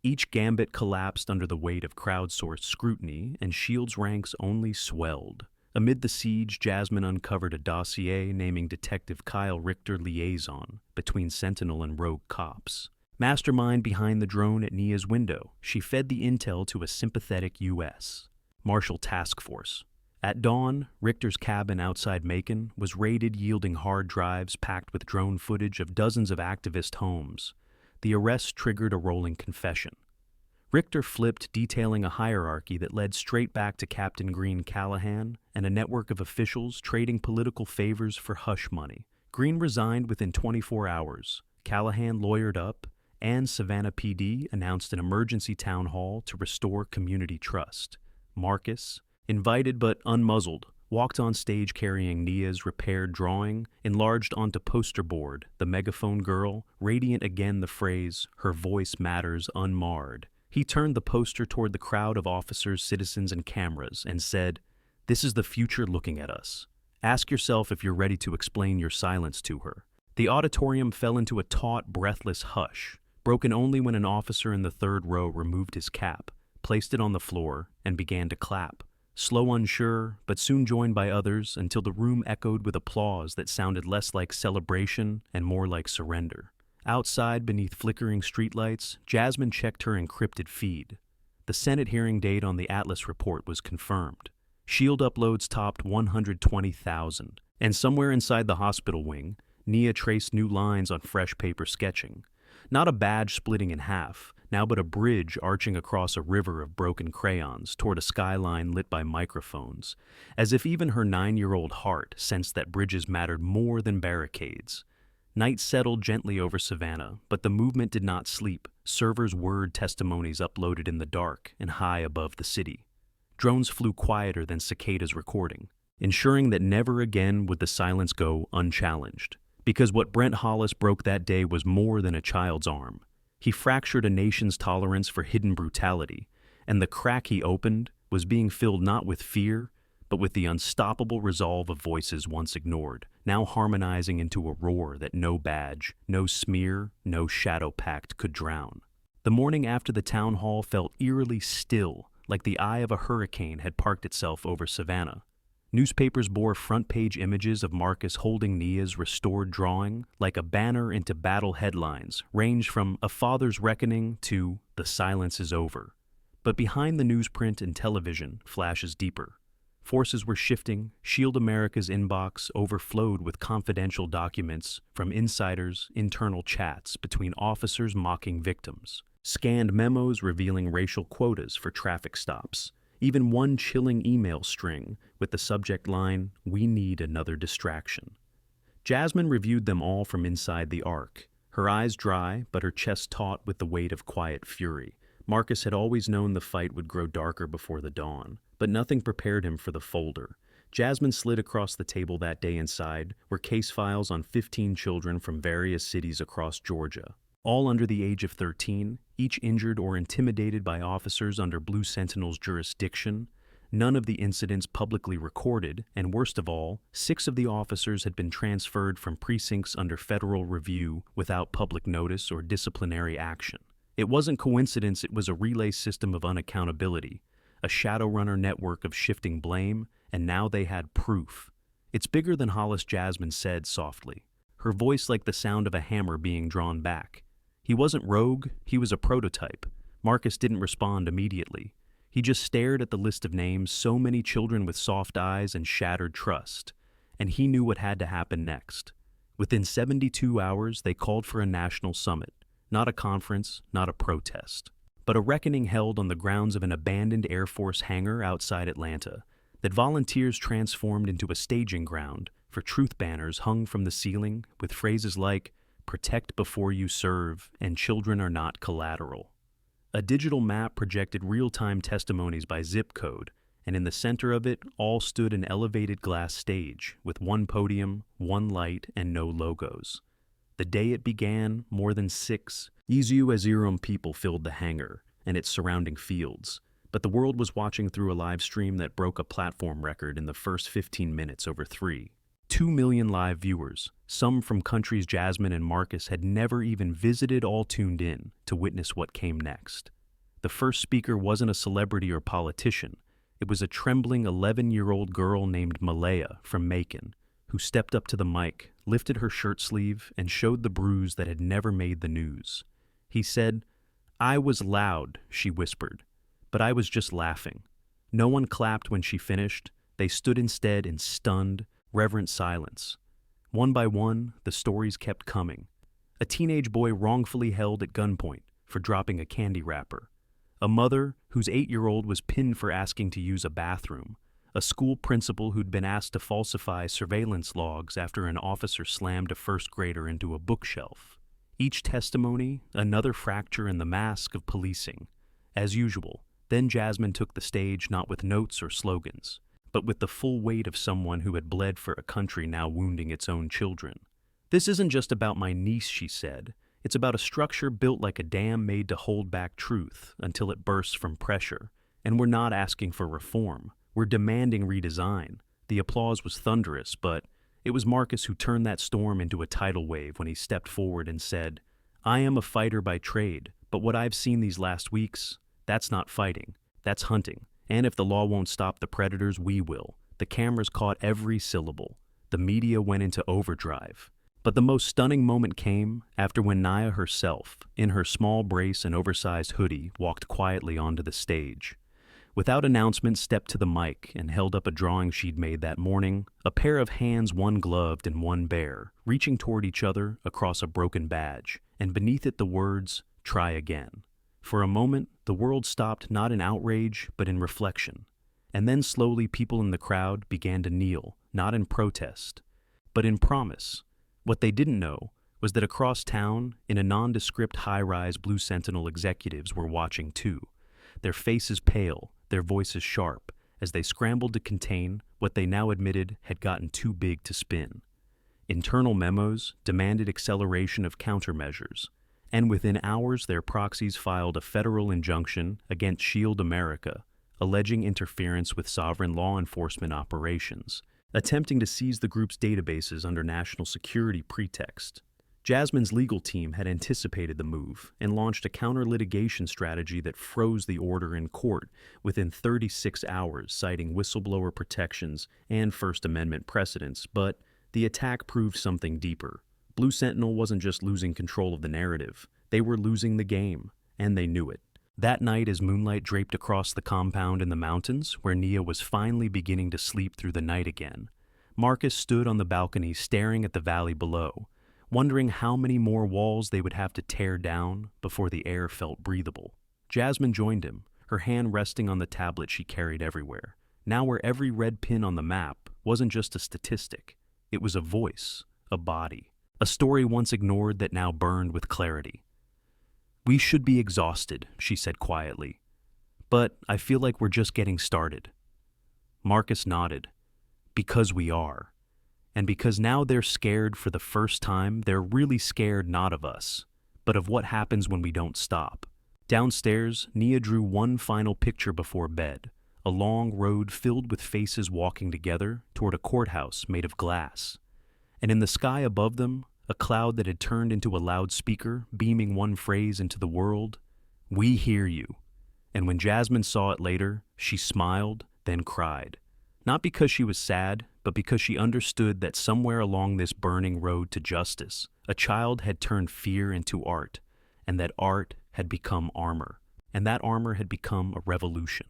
Each gambit collapsed under the weight of crowdsourced scrutiny, and S.H.I.E.L.D.'s ranks only swelled. Amid the siege, Jasmine uncovered a dossier naming Detective Kyle Richter liaison between Sentinel and rogue cops. Mastermind behind the drone at Nia's window, she fed the intel to a sympathetic U.S. Marshal Task Force. At dawn, Richter's cabin outside Macon was raided, yielding hard drives packed with drone footage of dozens of activist homes. The arrest triggered a rolling confession. Richter flipped, detailing a hierarchy that led straight back to Captain Green Callahan and a network of officials trading political favors for hush money. Green resigned within 24 hours. Callahan lawyered up, and Savannah PD announced an emergency town hall to restore community trust. Marcus, invited but unmuzzled, walked on stage carrying Nia's repaired drawing, enlarged onto poster board, the megaphone girl, radiant again the phrase, "Her voice matters," unmarred. He turned the poster toward the crowd of officers, citizens, and cameras and said, "This is the future looking at us. Ask yourself if you're ready to explain your silence to her." The auditorium fell into a taut, breathless hush, broken only when an officer in the 3rd row removed his cap, placed it on the floor, and began to clap. Slow, unsure, but soon joined by others until the room echoed with applause that sounded less like celebration and more like surrender. Outside, beneath flickering streetlights, Jasmine checked her encrypted feed. The Senate hearing date on the Atlas Report was confirmed. S.H.I.E.L.D. uploads topped 120,000, and somewhere inside the hospital wing, Nia traced new lines on fresh paper sketching. Not a badge splitting in half, now but a bridge arching across a river of broken crayons toward a skyline lit by microphones, as if even her 9-year-old heart sensed that bridges mattered more than barricades. Night settled gently over Savannah, but the movement did not sleep. Servers whirred testimonies uploaded in the dark and high above the city. Drones flew quieter than cicadas recording, ensuring that never again would the silence go unchallenged. Because what Brent Hollis broke that day was more than a child's arm. He fractured a nation's tolerance for hidden brutality, and the crack he opened was being filled not with fear, but with the unstoppable resolve of voices once ignored, now harmonizing into a roar that no badge, no smear, no shadow pact could drown. The morning after the town hall felt eerily still, like the eye of a hurricane had parked itself over Savannah. Newspapers bore front-page images of Marcus holding Nia's restored drawing, like a banner into battle headlines, ranged from "A Father's Reckoning" to "The Silence is Over." But behind the newsprint and television flashes deeper. Forces were shifting. Shield America's inbox overflowed with confidential documents from insiders, internal chats between officers mocking victims, scanned memos revealing racial quotas for traffic stops, even one chilling email string with the subject line, "We need another distraction." Jasmine reviewed them all from inside the Ark, her eyes dry but her chest taut with the weight of quiet fury. Marcus had always known the fight would grow darker before the dawn, but nothing prepared him for the folder. Jasmine slid across the table that day. Inside were case files on 15 children from various cities across Georgia, all under the age of 13, each injured or intimidated by officers under Blue Sentinel's jurisdiction. None of the incidents publicly recorded, and worst of all, 6 of the officers had been transferred from precincts under federal review without public notice or disciplinary action. It wasn't coincidence, it was a relay system of unaccountability, a Shadowrunner network of shifting blame, and now they had proof. "It's bigger than Hollis," Jasmine said softly, her voice like the sound of a hammer being drawn back. He wasn't rogue, he was a prototype. Marcus didn't respond immediately. He just stared at the list of names, so many children with soft eyes and shattered trust. And he knew what had to happen next. Within 72 hours, they called for a national summit. Not a conference, not a protest, but a reckoning held on the grounds of an abandoned Air Force hangar outside Atlanta that volunteers transformed into a staging ground for truth banners hung from the ceiling with phrases like, "Protect before you serve," and "Children are not collateral." A digital map projected real-time testimonies by zip code, and in the center of it all stood an elevated glass stage with one podium, one light, and no logos. The day it began, more than 6 Izu people filled the hangar and its surrounding fields, but the world was watching through a live stream that broke a platform record in the first 15 minutes over 3. 2 million live viewers, some from countries Jasmine and Marcus had never even visited, all tuned in to witness what came next. The first speaker wasn't a celebrity or politician. It was a trembling 11-year-old girl named Malaya from Macon, who stepped up to the mic, lifted her shirt sleeve, and showed the bruise that had never made the news. He said, "I was loud," she whispered, "but I was just laughing." No one clapped when she finished. They stood instead in stunned, reverent silence. One by one, the stories kept coming. A teenage boy wrongfully held at gunpoint for dropping a candy wrapper. A mother whose 8-year-old was pinned for asking to use a bathroom. A school principal who'd been asked to falsify surveillance logs after an officer slammed a first grader into a bookshelf. Each testimony, another fracture in the mask of policing. As usual, then Jasmine took the stage not with notes or slogans, but with the full weight of someone who had bled for a country now wounding its own children. "This isn't just about my niece," she said. "It's about a structure built like a dam made to hold back truth until it bursts from pressure. And we're not asking for reform. We're demanding redesign." The applause was thunderous, but it was Marcus who turned that storm into a tidal wave when he stepped forward and said, "I am a fighter by trade, but what I've seen these last weeks, that's not fighting, that's hunting. And if the law won't stop the predators, we will." The cameras caught every syllable. The media went into overdrive. But the most stunning moment came after when Nia herself, in her small brace and oversized hoodie, walked quietly onto the stage. Without announcement, stepped to the mic and held up a drawing she'd made that morning, a pair of hands, one gloved and one bare, reaching toward each other across a broken badge, and beneath it the words, "Try again." For a moment, the world stopped, not in outrage, but in reflection. And then slowly people in the crowd began to kneel, not in protest, but in promise. What they didn't know was that across town, in a nondescript high-rise Blue Sentinel, executives were watching too, their faces pale, their voices sharp, as they scrambled to contain what they now admitted had gotten too big to spin. Internal memos demanded acceleration of countermeasures, and within hours their proxies filed a federal injunction against Shield America, alleging interference with sovereign law enforcement operations, attempting to seize the group's databases under national security pretext. Jasmine's legal team had anticipated the move and launched a counter-litigation strategy that froze the order in court within 36 hours, citing whistleblower protections and First Amendment precedents, but the attack proved something deeper. Blue Sentinel wasn't just losing control of the narrative, they were losing the game, and they knew it. That night, as moonlight draped across the compound in the mountains, where Nia was finally beginning to sleep through the night again, Marcus stood on the balcony staring at the valley below, wondering how many more walls they would have to tear down before the air felt breathable. Jasmine joined him, her hand resting on the tablet she carried everywhere, now where every red pin on the map wasn't just a statistic. It was a voice, a body, a story once ignored that now burned with clarity. "We should be exhausted," she said quietly, "but I feel like we're just getting started." Marcus nodded. "Because we are. And because now they're scared for the first time, they're really scared not of us, but of what happens when we don't stop." Downstairs, Nia drew one final picture before bed, a long road filled with faces walking together toward a courthouse made of glass. And in the sky above them, a cloud that had turned into a loudspeaker, beaming one phrase into the world: "We hear you." And when Jasmine saw it later, she smiled, then cried. Not because she was sad, but because she understood that somewhere along this burning road to justice, a child had turned fear into art, and that art had become armor, and that armor had become a revolution.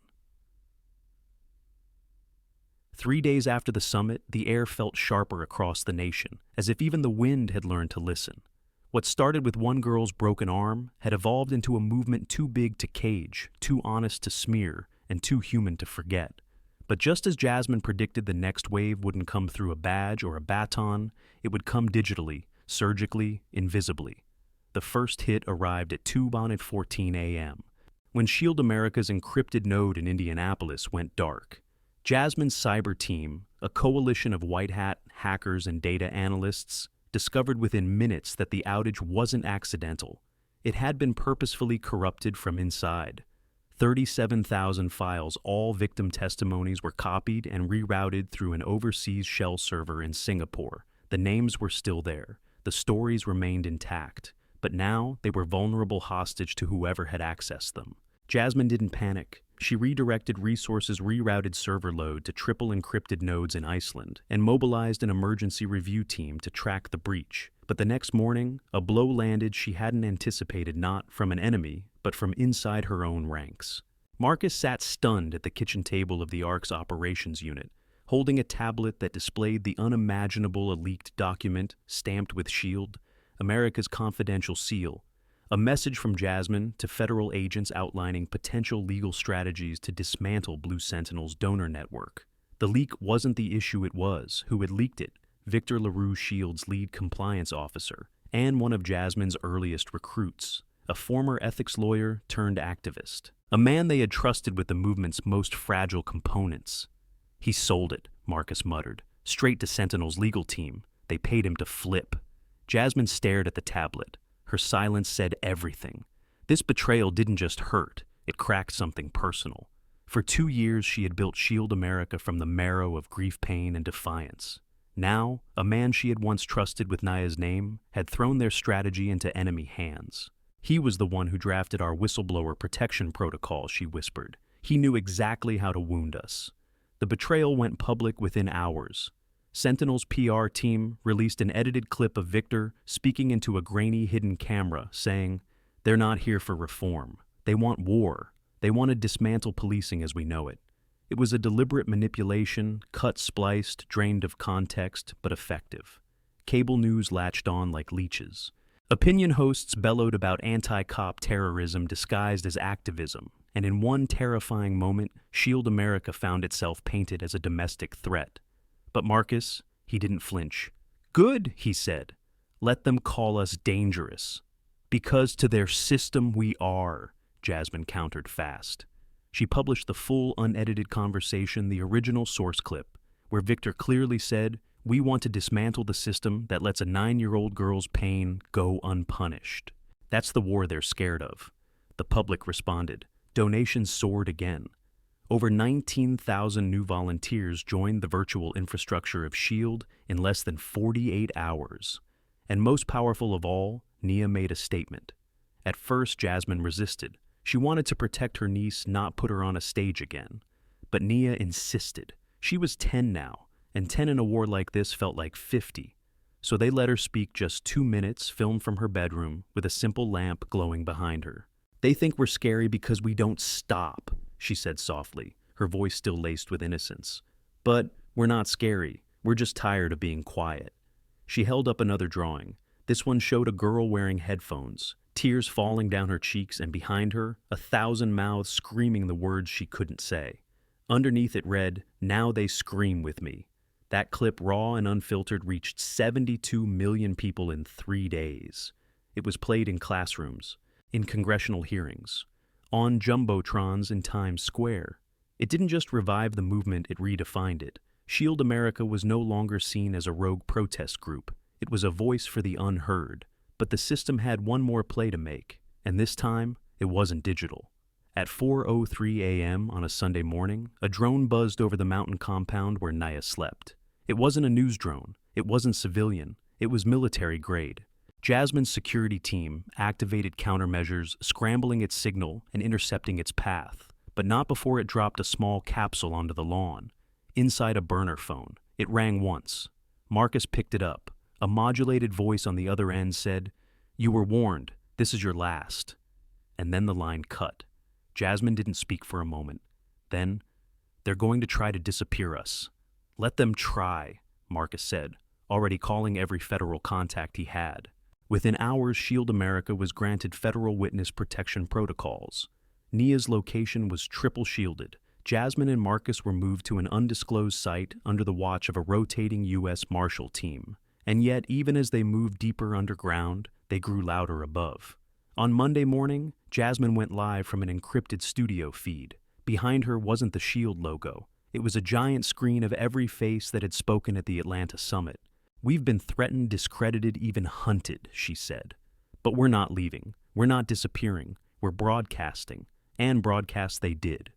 3 days after the summit, the air felt sharper across the nation, as if even the wind had learned to listen. What started with one girl's broken arm had evolved into a movement too big to cage, too honest to smear, and too human to forget. But just as Jasmine predicted the next wave wouldn't come through a badge or a baton, it would come digitally, surgically, invisibly. The first hit arrived at 2:14 a.m., when Shield America's encrypted node in Indianapolis went dark. Jasmine's cyber team, a coalition of white hat hackers and data analysts, discovered within minutes that the outage wasn't accidental. It had been purposefully corrupted from inside. 37,000 files, all victim testimonies, were copied and rerouted through an overseas shell server in Singapore. The names were still there. The stories remained intact. But now they were vulnerable hostage to whoever had accessed them. Jasmine didn't panic. She redirected resources, rerouted server load to triple encrypted nodes in Iceland, and mobilized an emergency review team to track the breach. But the next morning, a blow landed she hadn't anticipated, not from an enemy, but from inside her own ranks. Marcus sat stunned at the kitchen table of the ARC's operations unit, holding a tablet that displayed the unimaginable leaked document stamped with SHIELD, America's confidential seal, a message from Jasmine to federal agents outlining potential legal strategies to dismantle Blue Sentinel's donor network. The leak wasn't the issue, it was who had leaked it: Victor LaRue, SHIELD's lead compliance officer, and one of Jasmine's earliest recruits, a former ethics lawyer turned activist, a man they had trusted with the movement's most fragile components. "He sold it," Marcus muttered, "straight to Sentinel's legal team. They paid him to flip." Jasmine stared at the tablet. Her silence said everything. This betrayal didn't just hurt, it cracked something personal. For 2 years she had built Shield America from the marrow of grief, pain, and defiance. Now, a man she had once trusted with Nia's name had thrown their strategy into enemy hands. "He was the one who drafted our whistleblower protection protocol," she whispered. "He knew exactly how to wound us." The betrayal went public within hours. Sentinel's PR team released an edited clip of Victor speaking into a grainy hidden camera, saying, "They're not here for reform. They want war. They want to dismantle policing as we know it." It was a deliberate manipulation, cut, spliced, drained of context, but effective. Cable news latched on like leeches. Opinion hosts bellowed about anti-cop terrorism disguised as activism, and in one terrifying moment, Shield America found itself painted as a domestic threat. But Marcus, he didn't flinch. "Good," he said. "Let them call us dangerous. Because to their system we are," Jasmine countered fast. She published the full, unedited conversation, the original source clip, where Victor clearly said, "We want to dismantle the system that lets a 9-year-old girl's pain go unpunished." That's the war they're scared of. The public responded. Donations soared again. Over 19,000 new volunteers joined the virtual infrastructure of SHIELD in less than 48 hours. And most powerful of all, Nia made a statement. At first, Jasmine resisted. She wanted to protect her niece, not put her on a stage again. But Nia insisted. She was 10 now, and 10 in a war like this felt like 50. So they let her speak just 2 minutes, filmed from her bedroom, with a simple lamp glowing behind her. "They think we're scary because we don't stop," she said softly, her voice still laced with innocence. "But we're not scary. We're just tired of being quiet." She held up another drawing. This one showed a girl wearing headphones, tears falling down her cheeks, and behind her, 1,000 mouths screaming the words she couldn't say. Underneath it read, "Now they scream with me." That clip, raw and unfiltered, reached 72 million people in 3 days. It was played in classrooms, in congressional hearings, on jumbotrons in Times Square. It didn't just revive the movement, it redefined it. SHIELD America was no longer seen as a rogue protest group. It was a voice for the unheard. But the system had one more play to make, and this time, it wasn't digital. At 4:03 a.m. on a Sunday morning, a drone buzzed over the mountain compound where Nia slept. It wasn't a news drone. It wasn't civilian. It was military grade. Jasmine's security team activated countermeasures, scrambling its signal and intercepting its path, but not before it dropped a small capsule onto the lawn. Inside a burner phone, it rang once. Marcus picked it up. A modulated voice on the other end said, "You were warned. This is your last." And then the line cut. Jasmine didn't speak for a moment. Then, "They're going to try to disappear us." "Let them try," Marcus said, already calling every federal contact he had. Within hours, SHIELD America was granted federal witness protection protocols. Nia's location was triple shielded. Jasmine and Marcus were moved to an undisclosed site under the watch of a rotating U.S. Marshal team. And yet, even as they moved deeper underground, they grew louder above. On Monday morning, Jasmine went live from an encrypted studio feed. Behind her wasn't the SHIELD logo. It was a giant screen of every face that had spoken at the Atlanta summit. "We've been threatened, discredited, even hunted," she said. "But we're not leaving. We're not disappearing. We're broadcasting." And broadcast they did.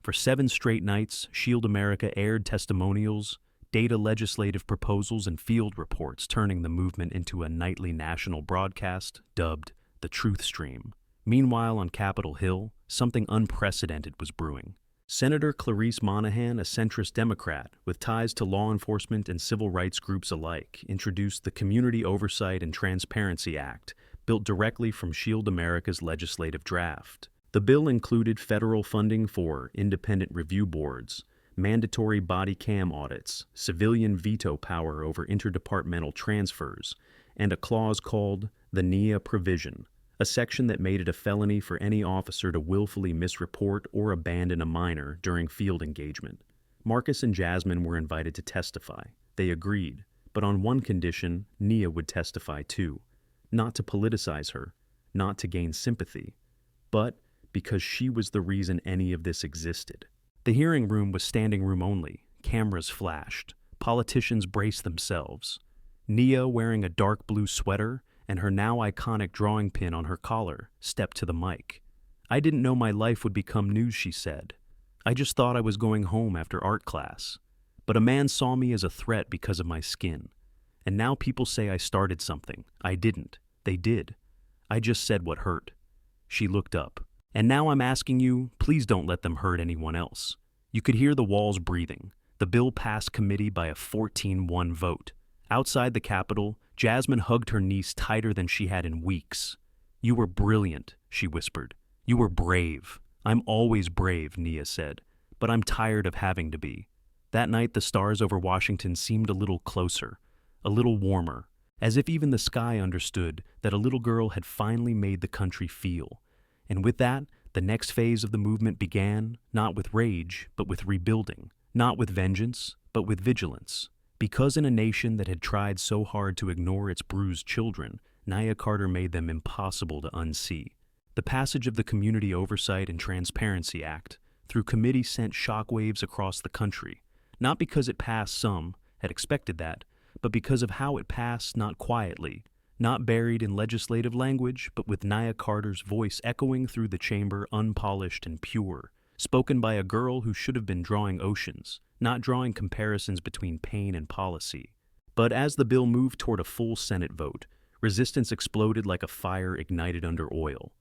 For 7 straight nights, SHIELD America aired testimonials, data legislative proposals, and field reports, turning the movement into a nightly national broadcast dubbed the Truth Stream. Meanwhile, on Capitol Hill, something unprecedented was brewing. Senator Clarice Monahan, a centrist Democrat with ties to law enforcement and civil rights groups alike, introduced the Community Oversight and Transparency Act, built directly from SHIELD America's legislative draft. The bill included federal funding for independent review boards, mandatory body cam audits, civilian veto power over interdepartmental transfers, and a clause called the Nia Provision, a section that made it a felony for any officer to willfully misreport or abandon a minor during field engagement. Marcus and Jasmine were invited to testify. They agreed, but on one condition, Nia would testify too. Not to politicize her, not to gain sympathy, but because she was the reason any of this existed. The hearing room was standing room only. Cameras flashed. Politicians braced themselves. Nia, wearing a dark blue sweater and her now iconic drawing pin on her collar, stepped to the mic. "I didn't know my life would become news," she said. "I just thought I was going home after art class. But a man saw me as a threat because of my skin. And now people say I started something. I didn't. They did. I just said what hurt." She looked up. "And now I'm asking you, please don't let them hurt anyone else." You could hear the walls breathing. The bill passed committee by a 14-1 vote. Outside the Capitol, Jasmine hugged her niece tighter than she had in weeks. "You were brilliant," she whispered. "You were brave." "I'm always brave," Nia said, "but I'm tired of having to be." That night, the stars over Washington seemed a little closer, a little warmer, as if even the sky understood that a little girl had finally made the country feel. And with that, the next phase of the movement began, not with rage, but with rebuilding, not with vengeance, but with vigilance. Because in a nation that had tried so hard to ignore its bruised children, Nia Carter made them impossible to unsee. The passage of the Community Oversight and Transparency Act through committee sent shockwaves across the country, not because it passed some had expected that, but because of how it passed not quietly, not buried in legislative language, but with Nia Carter's voice echoing through the chamber unpolished and pure, spoken by a girl who should have been drawing oceans, not drawing comparisons between pain and policy. But as the bill moved toward a full Senate vote, resistance exploded like a fire ignited under oil.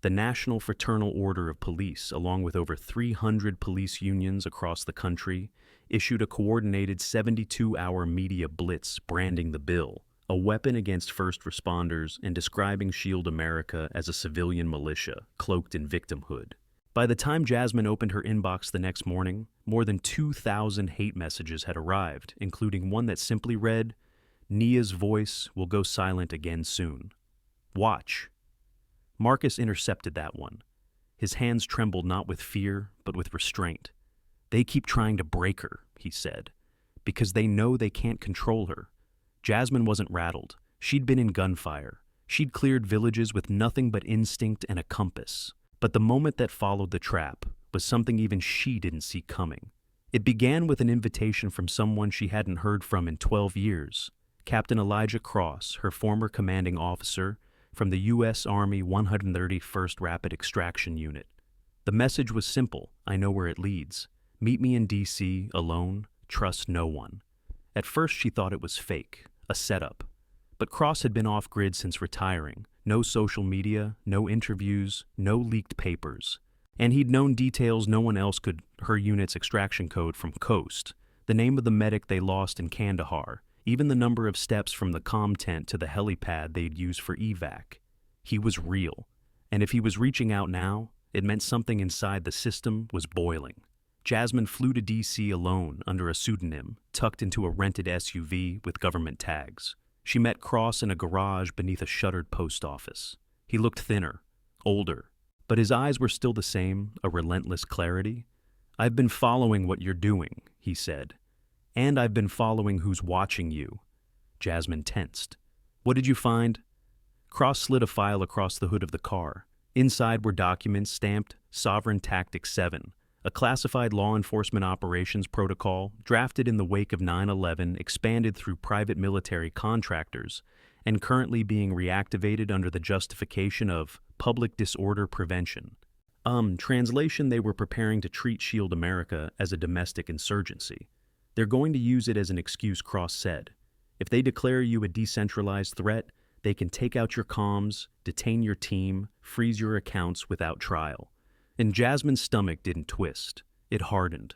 The National Fraternal Order of Police, along with over 300 police unions across the country, issued a coordinated 72-hour media blitz branding the bill a weapon against first responders and describing Shield America as a civilian militia cloaked in victimhood. By the time Jasmine opened her inbox the next morning, more than 2,000 hate messages had arrived, including one that simply read, "Nia's voice will go silent again soon. Watch." Marcus intercepted that one. His hands trembled not with fear, but with restraint. "They keep trying to break her," he said, "because they know they can't control her." Jasmine wasn't rattled. She'd been in gunfire. She'd cleared villages with nothing but instinct and a compass. But the moment that followed the trap was something even she didn't see coming. It began with an invitation from someone she hadn't heard from in 12 years, Captain Elijah Cross, her former commanding officer from the U.S. Army 131st Rapid Extraction Unit. The message was simple: "I know where it leads. Meet me in D.C. alone. Trust no one." At first she thought it was fake, a setup. But Cross had been off-grid since retiring. No social media, no interviews, no leaked papers. And he'd known details no one else could: her unit's extraction code from Coast, the name of the medic they lost in Kandahar, even the number of steps from the comm tent to the helipad they'd used for evac. He was real. And if he was reaching out now, it meant something inside the system was boiling. Jasmine flew to D.C. alone under a pseudonym, tucked into a rented SUV with government tags. She met Cross in a garage beneath a shuttered post office. He looked thinner, older, but his eyes were still the same, a relentless clarity. "I've been following what you're doing," he said. "And I've been following who's watching you." Jasmine tensed. "What did you find?" Cross slid a file across the hood of the car. Inside were documents stamped Sovereign Tactic 7, a classified law enforcement operations protocol drafted in the wake of 9/11, expanded through private military contractors, and currently being reactivated under the justification of public disorder prevention. Translation: they were preparing to treat Shield America as a domestic insurgency. "They're going to use it as an excuse," Cross said. "If they declare you a decentralized threat, they can take out your comms, detain your team, freeze your accounts without trial." And Jasmine's stomach didn't twist. It hardened.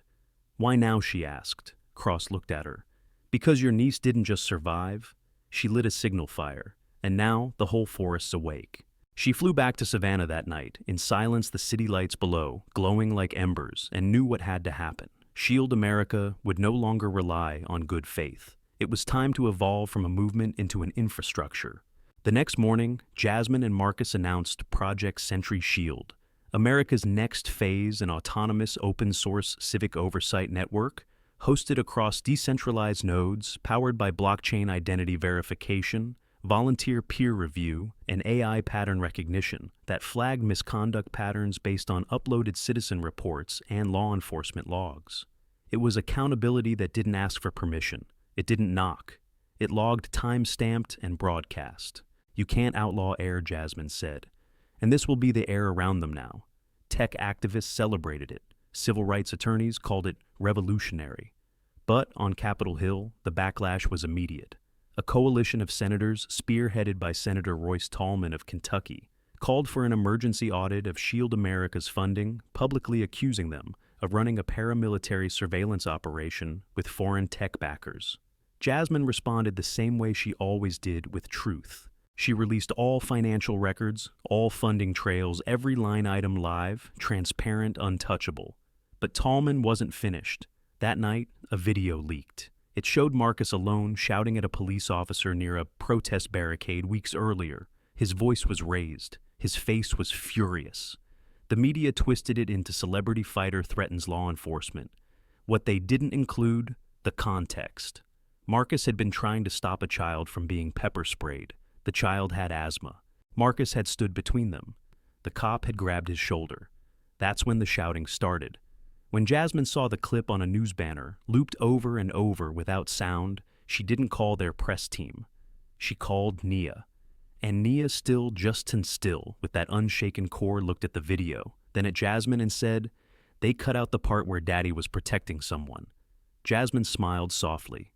"Why now?" she asked. Cross looked at her. "Because your niece didn't just survive." She lit a signal fire, and now the whole forest's awake. She flew back to Savannah that night, in silence, the city lights below, glowing like embers, and knew what had to happen. Shield America would no longer rely on good faith. It was time to evolve from a movement into an infrastructure. The next morning, Jasmine and Marcus announced Project Sentry Shield, America's next phase, an autonomous open-source civic oversight network, hosted across decentralized nodes, powered by blockchain identity verification, volunteer peer review, and AI pattern recognition that flagged misconduct patterns based on uploaded citizen reports and law enforcement logs. It was accountability that didn't ask for permission. It didn't knock. It logged time-stamped and broadcast. "You can't outlaw air," Jasmine said. And this will be the air around them now. Tech activists celebrated it. Civil rights attorneys called it revolutionary. But on Capitol Hill, the backlash was immediate. A coalition of senators, spearheaded by Senator Royce Tallman of Kentucky, called for an emergency audit of Shield America's funding, publicly accusing them of running a paramilitary surveillance operation with foreign tech backers. Jasmine responded the same way she always did, with truth. She released all financial records, all funding trails, every line item live, transparent, untouchable. But Tallman wasn't finished. That night, a video leaked. It showed Marcus alone, shouting at a police officer near a protest barricade weeks earlier. His voice was raised. His face was furious. The media twisted it into celebrity fighter threatens law enforcement. What they didn't include, the context. Marcus had been trying to stop a child from being pepper sprayed. The child had asthma. Marcus had stood between them. The cop had grabbed his shoulder. That's when the shouting started. When Jasmine saw the clip on a news banner, looped over and over without sound, she didn't call their press team. She called Nia. And Nia, still just and still, with that unshaken core, looked at the video, then at Jasmine and said, They cut out the part where Daddy was protecting someone. Jasmine smiled softly.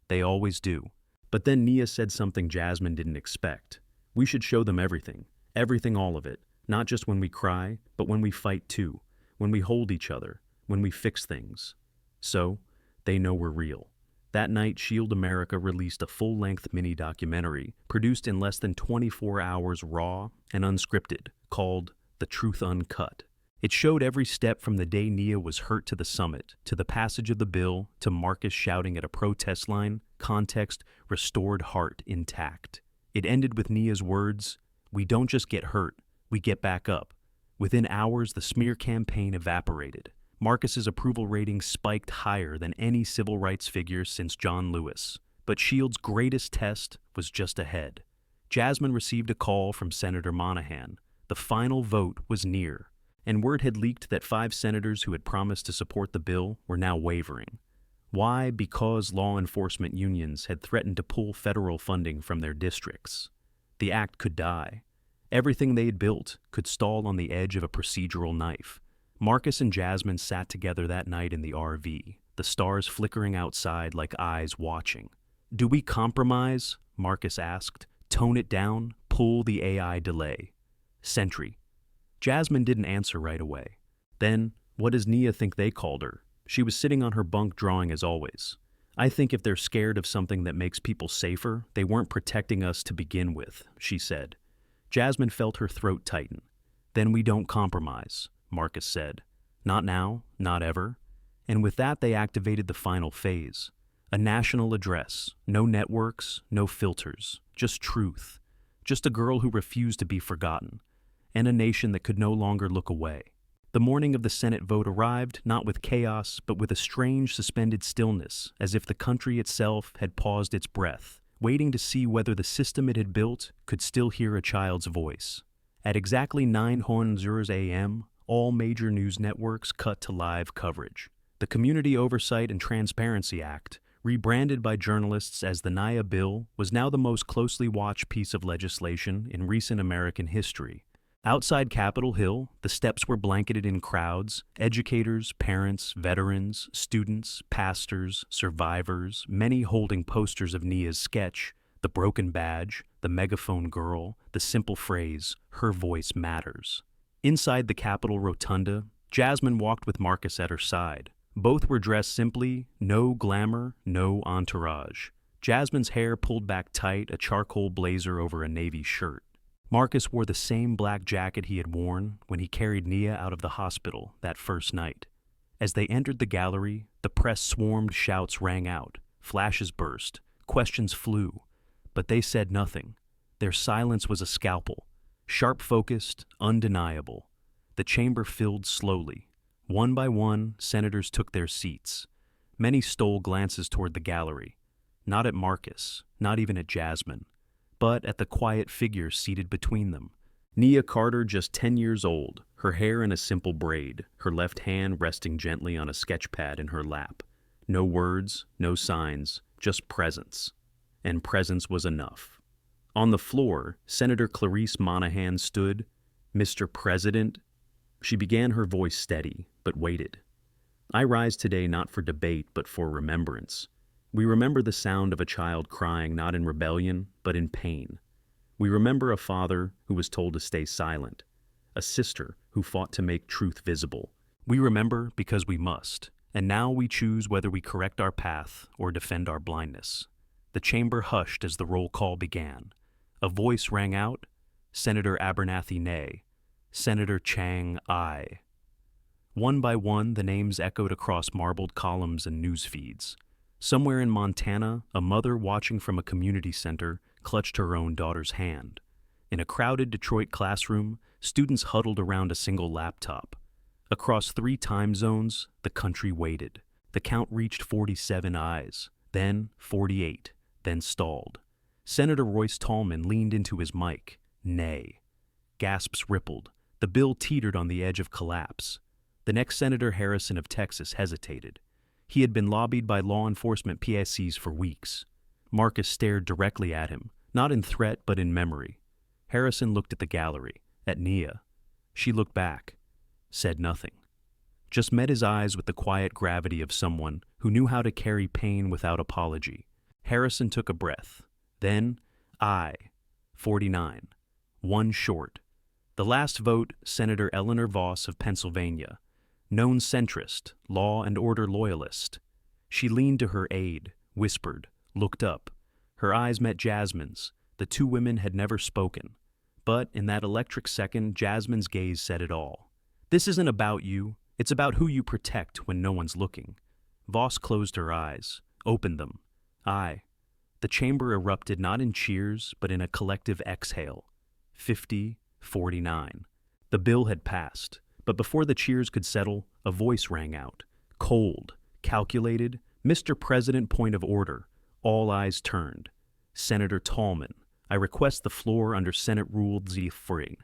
They always do. But then Nia said something Jasmine didn't expect. We should show them everything. Everything, all of it. Not just when we cry, but when we fight too. When we hold each other. When we fix things. So, they know we're real. That night, Shield America released a full-length mini-documentary, produced in less than 24 hours raw and unscripted, called The Truth Uncut. It showed every step from the day Nia was hurt to the summit, to the passage of the bill, to Marcus shouting at a protest line, context, restored heart intact. It ended with Nia's words, "We don't just get hurt, we get back up." Within hours, the smear campaign evaporated. Marcus's approval rating spiked higher than any civil rights figure since John Lewis. But Shield's greatest test was just ahead. Jasmine received a call from Senator Monahan. The final vote was near, and word had leaked that 5 senators who had promised to support the bill were now wavering. Why? Because law enforcement unions had threatened to pull federal funding from their districts. The act could die. Everything they had built could stall on the edge of a procedural knife. Marcus and Jasmine sat together that night in the RV, the stars flickering outside like eyes watching. "Do we compromise?" Marcus asked. "Tone it down? Pull the AI delay?" "Sentry." Jasmine didn't answer right away. Then, what does Nia think they called her? She was sitting on her bunk drawing as always. "I think if they're scared of something that makes people safer, they weren't protecting us to begin with," she said. Jasmine felt her throat tighten. "Then we don't compromise," Marcus said. "Not now, not ever." And with that, they activated the final phase. A national address. No networks, no filters. Just truth. Just a girl who refused to be forgotten. And a nation that could no longer look away. The morning of the Senate vote arrived, not with chaos, but with a strange suspended stillness, as if the country itself had paused its breath, waiting to see whether the system it had built could still hear a child's voice. At exactly 9:00 a.m., all major news networks cut to live coverage. The Community Oversight and Transparency Act, rebranded by journalists as the NIA Bill, was now the most closely watched piece of legislation in recent American history. Outside Capitol Hill, the steps were blanketed in crowds, educators, parents, veterans, students, pastors, survivors, many holding posters of Nia's sketch, the broken badge, the megaphone girl, the simple phrase, "Her voice matters." Inside the Capitol Rotunda, Jasmine walked with Marcus at her side. Both were dressed simply, no glamour, no entourage. Jasmine's hair pulled back tight, a charcoal blazer over a navy shirt. Marcus wore the same black jacket he had worn when he carried Nia out of the hospital that first night. As they entered the gallery, the press swarmed, shouts rang out, flashes burst, questions flew, but they said nothing. Their silence was a scalpel, sharp-focused, undeniable. The chamber filled slowly. One by one, senators took their seats. Many stole glances toward the gallery, not at Marcus, not even at Jasmine, but at the quiet figure seated between them. Nia Carter, just 10 years old, her hair in a simple braid, her left hand resting gently on a sketch pad in her lap. No words, no signs, just presence. And presence was enough. On the floor, Senator Clarice Monahan stood. "Mr. President," she began, her voice steady, but waited. "I rise today not for debate, but for remembrance. We remember the sound of a child crying not in rebellion, but in pain. We remember a father who was told to stay silent, a sister who fought to make truth visible. We remember because we must, and now we choose whether we correct our path or defend our blindness." The chamber hushed as the roll call began. A voice rang out, "Senator Abernathy, nay. Senator Chang, aye." One by one, the names echoed across marbled columns and news feeds. Somewhere in Montana, a mother watching from a community center clutched her own daughter's hand. In a crowded Detroit classroom, students huddled around a single laptop. Across 3 time zones, the country waited. The count reached 47 eyes, then 48, then stalled. Senator Royce Tallman leaned into his mic. Nay. Gasps rippled. The bill teetered on the edge of collapse. The next Senator Harrison of Texas hesitated. He had been lobbied by law enforcement PSCs for weeks. Marcus stared directly at him, not in threat but in memory. Harrison looked at the gallery, at Nia. She looked back, said nothing. just met his eyes with the quiet gravity of someone who knew how to carry pain without apology. Harrison took a breath. Then, I, 49, one short. The last vote, Senator Eleanor Voss of Pennsylvania, known centrist, law and order loyalist. She leaned to her aide, whispered, looked up. Her eyes met Jasmine's. The two women had never spoken. But in that electric second, Jasmine's gaze said it all. This isn't about you. It's about who you protect when no one's looking. Voss closed her eyes, opened them. Aye. The chamber erupted not in cheers, but in a collective exhale. 50-49. The bill had passed, but before the cheers could settle, a voice rang out. Cold, calculated, Mr. President, point of order. All eyes turned. Senator Tallman, I request the floor under Senate Rule Z3.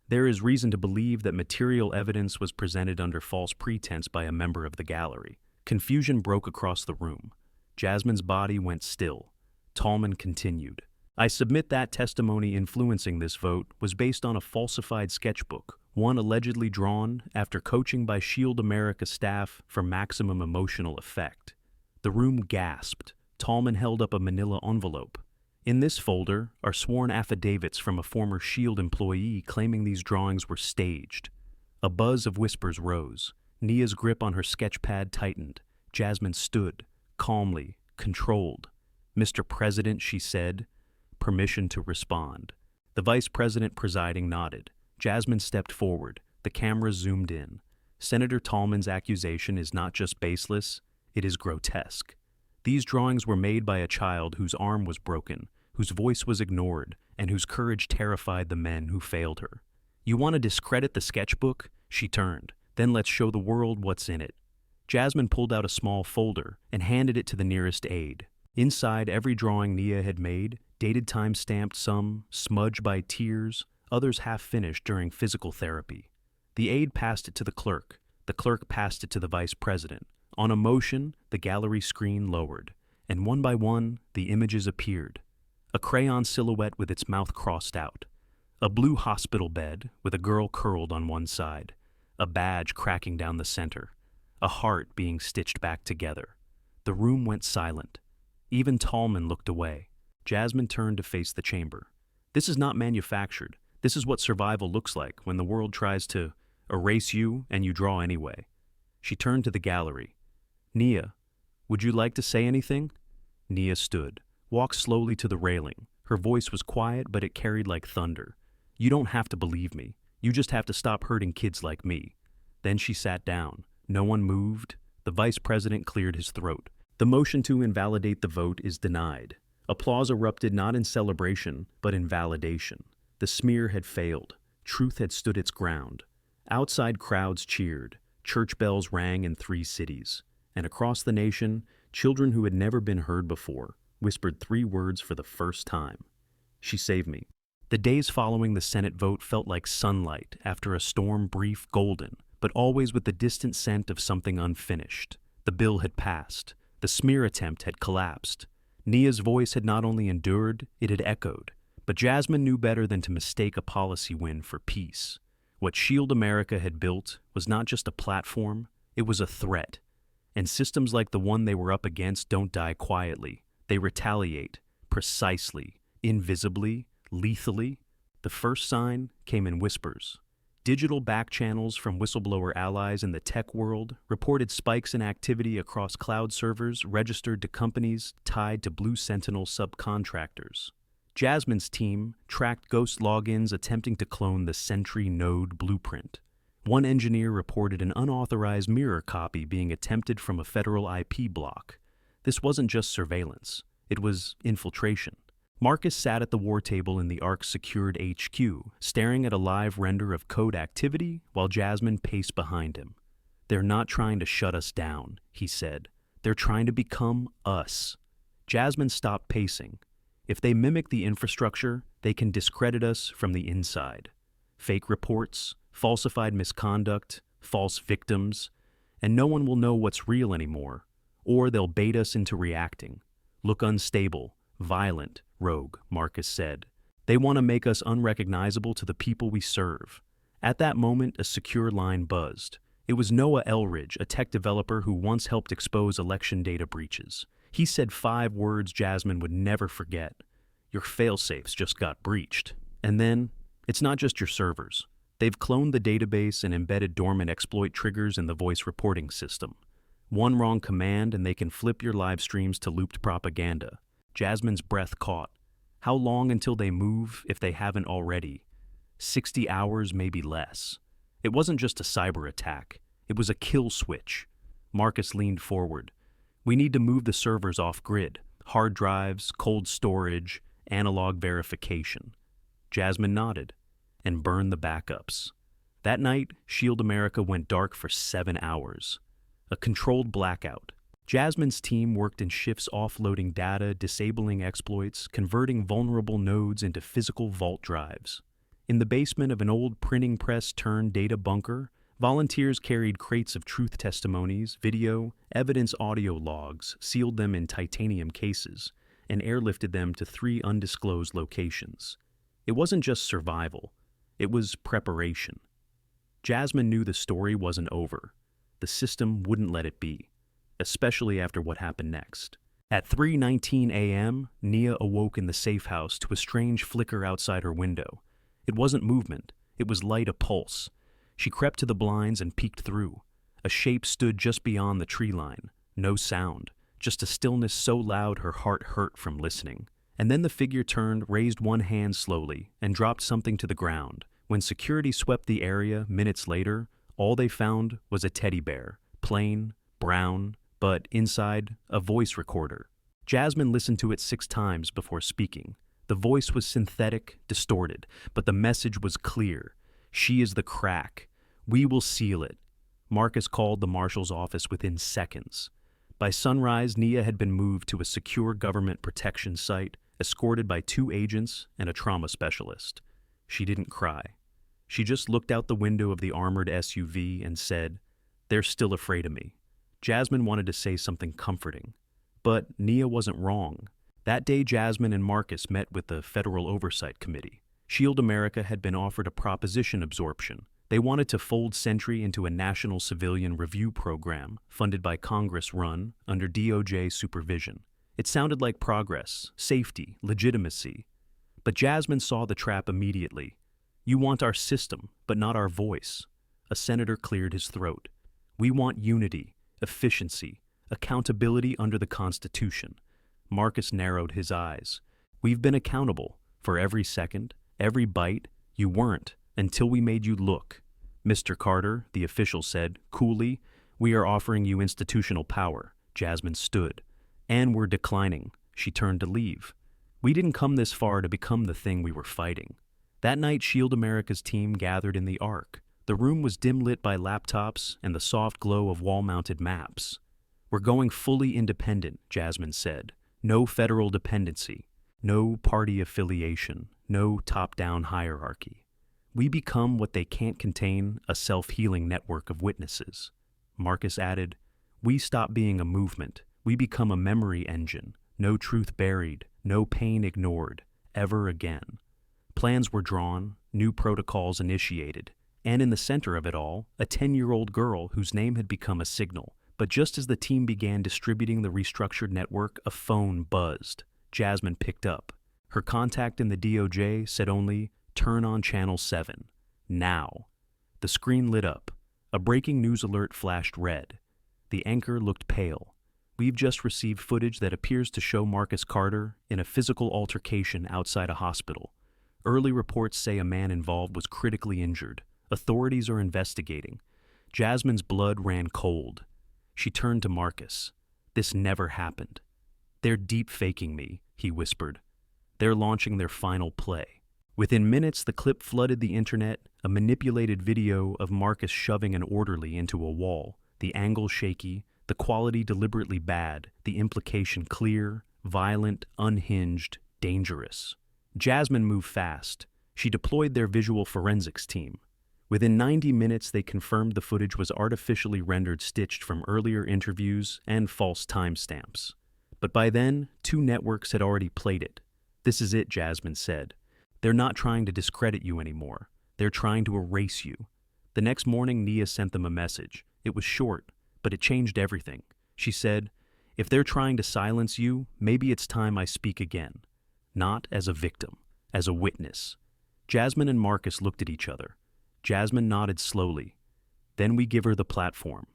There is reason to believe that material evidence was presented under false pretense by a member of the gallery. Confusion broke across the room. Jasmine's body went still. Tallman continued. I submit that testimony influencing this vote was based on a falsified sketchbook, one allegedly drawn after coaching by Shield America staff for maximum emotional effect. The room gasped. Tallman held up a manila envelope. In this folder are sworn affidavits from a former Shield employee claiming these drawings were staged. A buzz of whispers rose. Nia's grip on her sketchpad tightened. Jasmine stood, calmly, controlled. Mr. President, she said. Permission to respond. The vice president presiding nodded. Jasmine stepped forward. The camera zoomed in. Senator Tallman's accusation is not just baseless, it is grotesque. These drawings were made by a child whose arm was broken, whose voice was ignored, and whose courage terrified the men who failed her. You want to discredit the sketchbook? She turned. Then let's show the world what's in it. Jasmine pulled out a small folder and handed it to the nearest aide. Inside every drawing Nia had made, dated time-stamped, some smudged by tears, others half-finished during physical therapy. The aide passed it to the clerk. The clerk passed it to the vice president. On a motion, the gallery screen lowered, and one by one, the images appeared. A crayon silhouette with its mouth crossed out. A blue hospital bed with a girl curled on one side. A badge cracking down the center. A heart being stitched back together. The room went silent. Even Tallman looked away. Jasmine turned to face the chamber. This is not manufactured. This is what survival looks like when the world tries to erase you and you draw anyway. She turned to the gallery. Nia, would you like to say anything? Nia stood, walked slowly to the railing. Her voice was quiet, but it carried like thunder. You don't have to believe me. You just have to stop hurting kids like me. Then she sat down. No one moved. The vice president cleared his throat. The motion to invalidate the vote is denied. Applause erupted not in celebration, but in validation. The smear had failed. Truth had stood its ground. Outside crowds cheered. Church bells rang in 3 cities. And across the nation, children who had never been heard before whispered 3 words for the first time. She saved me. The days following the Senate vote felt like sunlight after a storm, brief, golden, but always with the distant scent of something unfinished. The bill had passed. The smear attempt had collapsed. Nia's voice had not only endured, it had echoed. But Jasmine knew better than to mistake a policy win for peace. What Shield America had built was not just a platform, it was a threat. And systems like the one they were up against don't die quietly. They retaliate, precisely, invisibly, lethally. The first sign came in whispers. Digital back channels from whistleblower allies in the tech world reported spikes in activity across cloud servers registered to companies tied to Blue Sentinel subcontractors. Jasmine's team tracked ghost logins attempting to clone the Sentry node blueprint. One engineer reported an unauthorized mirror copy being attempted from a federal IP block. This wasn't just surveillance, it was infiltration. Marcus sat at the war table in the ARC's secured HQ, staring at a live render of code activity while Jasmine paced behind him. They're not trying to shut us down, he said. They're trying to become us. Jasmine stopped pacing. If they mimic the infrastructure, they can discredit us from the inside. Fake reports, falsified misconduct, false victims, and no one will know what's real anymore, or they'll bait us into reacting. Look unstable, violent, rogue, Marcus said. They want to make us unrecognizable to the people we serve. At that moment, a secure line buzzed. It was Noah Elridge, a tech developer who once helped expose election data breaches. He said 5 words Jasmine would never forget. Your failsafes just got breached. And then, it's not just your servers. They've cloned the database and embedded dormant exploit triggers in the voice reporting system. One wrong command and they can flip your live streams to looped propaganda. Jasmine's breath caught. How long until they move, if they haven't already? 60 hours, maybe less. It wasn't just a cyber attack. It was a kill switch. Marcus leaned forward. We need to move the servers off grid. Hard drives, cold storage, analog verification. Jasmine nodded. And burn the backups. That night, Shield America went dark for 7 hours. A controlled blackout. Jasmine's team worked in shifts offloading data, disabling exploits, converting vulnerable nodes into physical vault drives. In the basement of an old printing press turned data bunker, volunteers carried crates of truth testimonies, video, evidence audio logs, sealed them in titanium cases, and airlifted them to 3 undisclosed locations. It wasn't just survival. It was preparation. Jasmine knew the story wasn't over. The system wouldn't let it be, especially after what happened next. At 3:19 a.m., Nia awoke in the safe house to a strange flicker outside her window. It wasn't movement. It was light a-pulse. She crept to the blinds and peeked through. A shape stood just beyond the tree line. No sound, just a stillness so loud her heart hurt from listening. And then the figure turned, raised one hand slowly, and dropped something to the ground. When security swept the area minutes later, all they found was a teddy bear, plain, brown, but inside, a voice recorder. Jasmine listened to it 6 times before speaking. The voice was synthetic, distorted, but the message was clear. She is the crack. We will seal it. Marcus called the marshal's office within seconds. By sunrise, Nia had been moved to a secure government protection site, escorted by 2 agents and a trauma specialist. She didn't cry. She just looked out the window of the armored SUV and said, "They're still afraid of me." Jasmine wanted to say something comforting, but Nia wasn't wrong. That day, Jasmine and Marcus met with the Federal Oversight Committee. Shield America had been offered a proposition absorption. They wanted to fold Sentry into a national civilian review program funded by Congress run under DOJ supervision. It sounded like progress, safety, legitimacy. But Jasmine saw the trap immediately. You want our system, but not our voice. A senator cleared his throat. We want unity, efficiency, accountability under the Constitution. Marcus narrowed his eyes. We've been accountable for every second, every bite. You weren't until we made you look. Mr. Carter, the official said, coolly, we are offering you institutional power. Jasmine stood. And we're declining. She turned to leave. We didn't come this far to become the thing we were fighting. That night, Shield America's team gathered in the Ark. The room was dim lit by laptops and the soft glow of wall-mounted maps. We're going fully independent, Jasmine said. No federal dependency, no party affiliation, no top-down hierarchy. We become what they can't contain, a self-healing network of witnesses. Marcus added, we stop being a movement. We become a memory engine. No truth buried, no pain ignored, ever again. Plans were drawn, new protocols initiated, and in the center of it all, a 10-year-old girl whose name had become a signal. But just as the team began distributing the restructured network, a phone buzzed. Jasmine picked up. Her contact in the DOJ said only, turn on channel 7. Now. The screen lit up. A breaking news alert flashed red. The anchor looked pale. We've just received footage that appears to show Marcus Carter in a physical altercation outside a hospital. Early reports say a man involved was critically injured. Authorities are investigating. Jasmine's blood ran cold. She turned to Marcus. This never happened. They're deep-faking me, he whispered. They're launching their final play. Within minutes, the clip flooded the internet, a manipulated video of Marcus shoving an orderly into a wall, the angle shaky, the quality deliberately bad, the implication clear, violent, unhinged, dangerous. Jasmine moved fast. She deployed their visual forensics team. Within 90 minutes, they confirmed the footage was artificially rendered stitched from earlier interviews and false timestamps. But by then, 2 networks had already played it. This is it, Jasmine said. They're not trying to discredit you anymore. They're trying to erase you. The next morning, Nia sent them a message. It was short, but it changed everything. She said, "If they're trying to silence you, maybe it's time I speak again. Not as a victim, as a witness." Jasmine and Marcus looked at each other. Jasmine nodded slowly. "Then we give her the platform.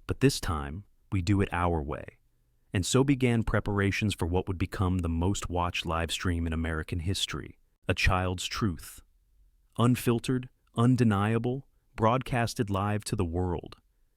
But this time, we do it our way." And so began preparations for what would become the most watched live stream in American history, A Child's Truth. Unfiltered, undeniable, broadcasted live to the world.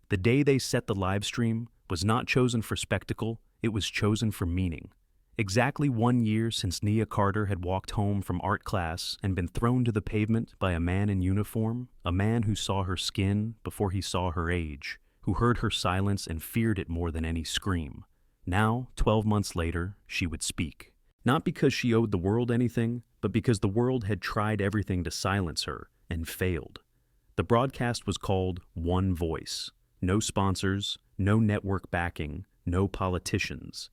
The day they set the live stream was not chosen for spectacle, it was chosen for meaning. Exactly 1 year since Nia Carter had walked home from art class and been thrown to the pavement by a man in uniform, a man who saw her skin before he saw her age, who heard her silence and feared it more than any scream. Now, 12 months later, she would speak. Not because she owed the world anything, but because the world had tried everything to silence her and failed. The broadcast was called One Voice. No sponsors, no network backing, no politicians.